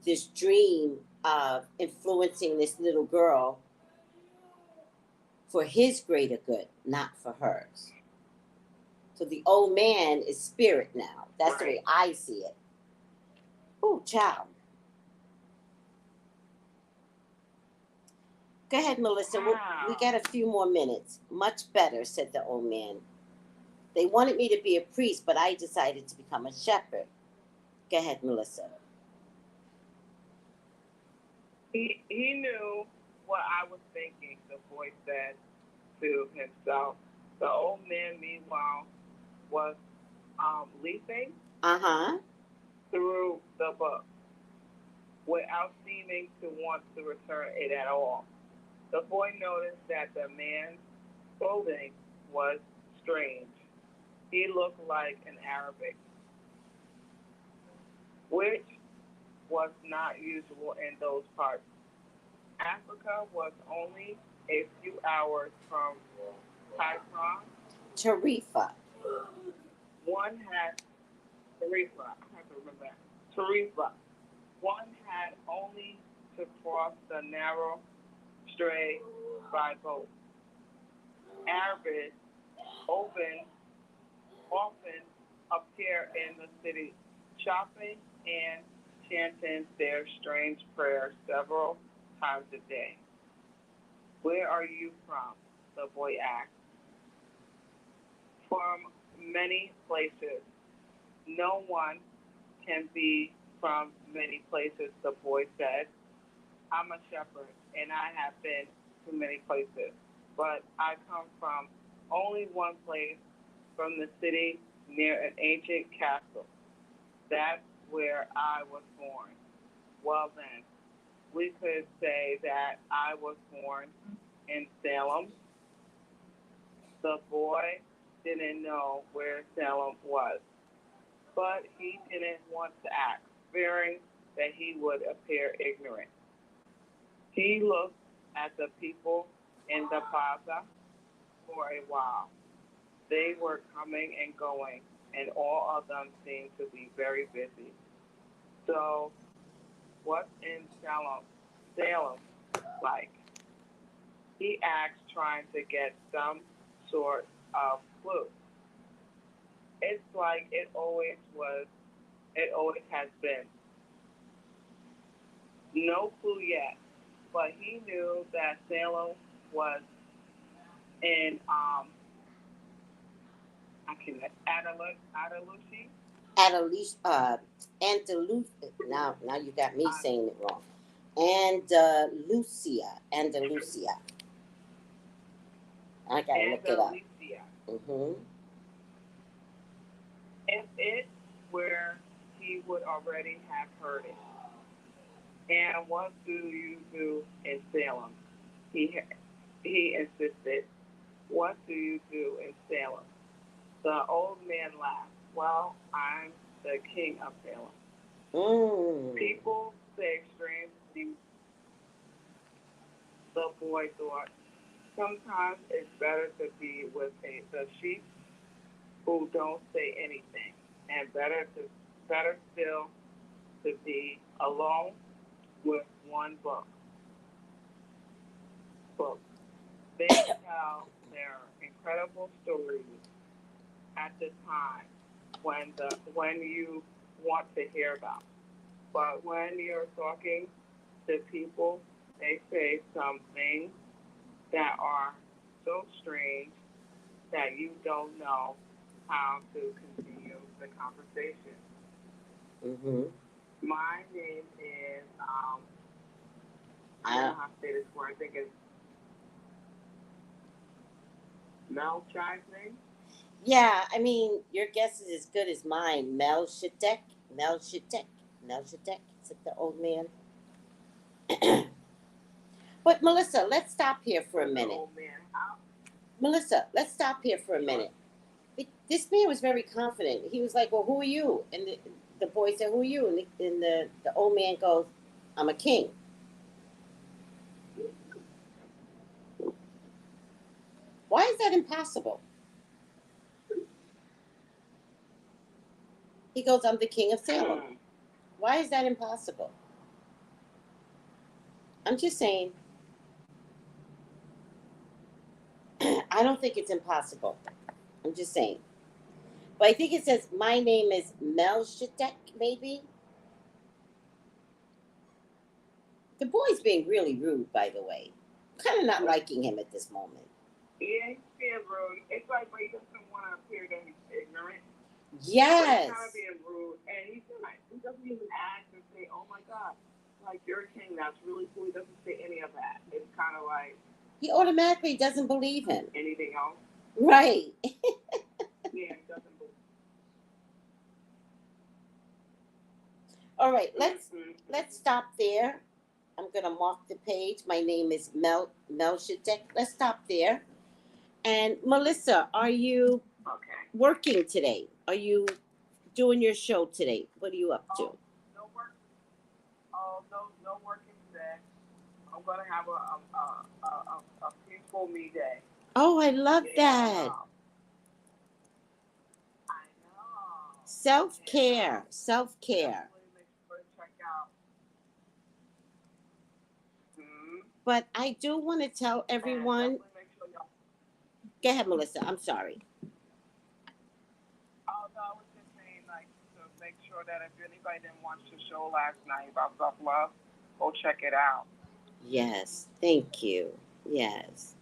this dream of influencing this little girl for his greater good, not for hers. So the old man is spirit now. That's the way I see it. Oh, child. Go ahead, Melissa. Wow. We got a few more minutes. Much better, said the old man. They wanted me to be a priest, but I decided to become a shepherd. Go ahead, Melissa. He knew what I was thinking, the boy said to himself. The old man, meanwhile, was leafing through the book without seeming to want to return it at all. The boy noticed that the man's clothing was strange. He looked like an Arabic, which was not usual in those parts. Africa was only a few hours from Cairo. Tarifa. One had Tarifa. I have to remember that. Tarifa. One had only to cross the narrow strait by boat. Arabs often appear in the city, shopping and chanting their strange prayers several times a day. Where are you from? The boy asked. From many places. No one can be from many places, the boy said. I'm a shepherd, and I have been to many places, but I come from only one place, from the city near an ancient castle. That's where I was born. Well, then, we could say that I was born in Salem. The boy didn't know where Salem was, but he didn't want to ask, fearing that he would appear ignorant. He looked at the people in the plaza for a while. They were coming and going, and all of them seemed to be very busy. So, what's in Salem like? He asked, trying to get some sort of clue. It's like it always was, it always has been. No clue yet, but he knew that Salem was in I can Andalusia. Andalusia. Now you got me saying it wrong. Andalusia. I gotta look it up. Mm-hmm. And it's where he would already have heard it. And what do you do in Salem? He insisted. What do you do in Salem? The old man laughed. Well, I'm the king of Salem. People say strange things. The boy thought. Sometimes it's better to be with the sheep who don't say anything, and better still to be alone with one book. They tell their incredible stories at the time when you want to hear them. But when you're talking to people, they say some things that are so strange that you don't know how to continue the conversation. Mm-hmm. My name is I don't know how to say this word. I think it's Mel Chai's name. Yeah, I mean, your guess is as good as mine. Melchizedek, said the old man. But Melissa, let's stop here for a minute. Oh man, how? Melissa, let's stop here for a minute. This man was very confident. He was like, "Well, who are you?" And the boy said, "Who are you?" And the old man goes, "I'm a king." Why is that impossible? He goes, "I'm the king of Salem." Why is that impossible? I'm just saying. I don't think it's impossible. I'm just saying. But I think it says, "My name is Melchizedek," maybe. The boy's being really rude, by the way. Kind of not liking him at this moment. Yeah, he's being rude. It's like, but he doesn't want to appear that he's ignorant. Yes. He's kind of being rude, and he doesn't even ask and say, "Oh my God, like you're a king." That's really cool. He doesn't say any of that. It's kind of like He automatically doesn't believe him. anything else. Right. Yeah, he doesn't believe. All right, let's stop there. I'm gonna mark the page. My name is Melchizedek. Let's stop there. And Melissa, are you working today? Are you doing your show today? What are you up to? No work. Oh, no working today. I'm gonna have a peaceful me day. Oh, I love that. I know. Self-care. But I do want to tell everyone. Go ahead, Melissa. I'm sorry. Oh, no, I was just saying, like, to make sure that if anybody didn't watch the show last night about self-love, go check it out. Yes, thank you. Yes.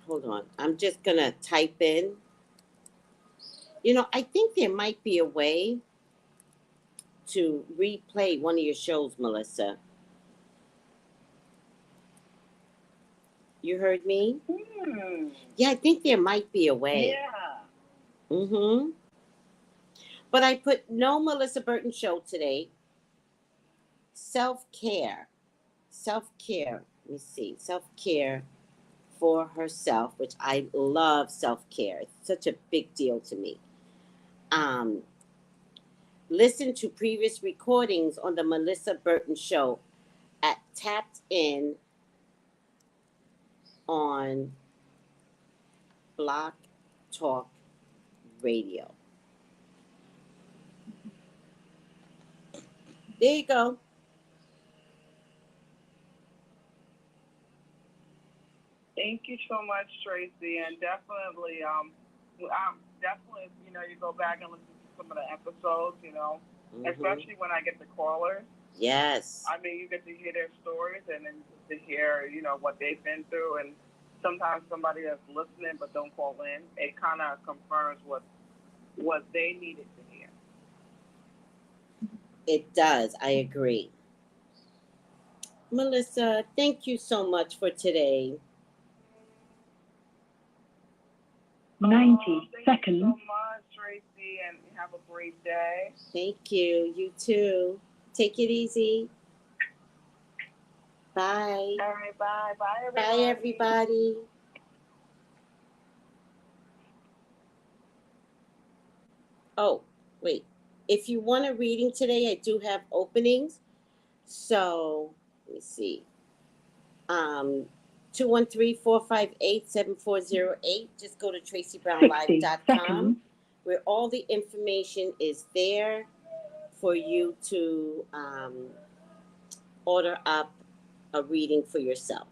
Hold on. I'm just going to type in. You know, I think there might be a way to replay one of your shows, Melissa. You heard me? Yeah, I think there might be a way. Yeah. But I put no Melissa Burton show today. Self-care. Self-care. Let me see. Self-care for herself, which I love self-care. It's such a big deal to me. Listen to previous recordings on the Melissa Burton show at Tapped In on Block Talk Radio. There you go. Thank you so much, Tracy, and definitely, you go back and listen to some of the episodes, especially when I get the callers. Yes. I mean, you get to hear their stories and then to hear, what they've been through, and sometimes somebody that's listening but don't call in, it kind of confirms what they needed to hear. It does. I agree. Melissa, thank you so much for today. 90 seconds. Thank you so much, Tracy, and have a great day. Thank you. You too. Take it easy. Bye. All right, bye. Bye, everybody. Bye, everybody. Oh, wait. If you want a reading today, I do have openings. So, let me see. 213-458-7408. Just go to TraceyBrownlive.com, where all the information is there for you to order up a reading for yourself.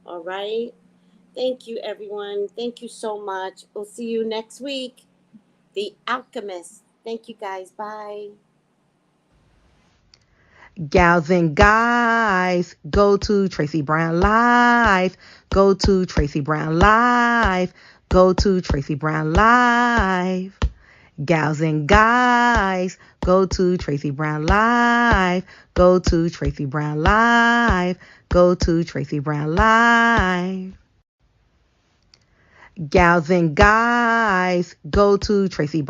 All right? Thank you, everyone. Thank you so much. We'll see you next week. The Alchemist. Thank you, guys. Bye. Gals and guys, go to Tracey Brown Live. Go to Tracey Brown Live. Go to Tracey Brown Live. Gals and guys, go to Tracey Brown Live. Go to Tracey Brown Live. Go to Tracey Brown Live. Gals and guys, go to Tracey Brown.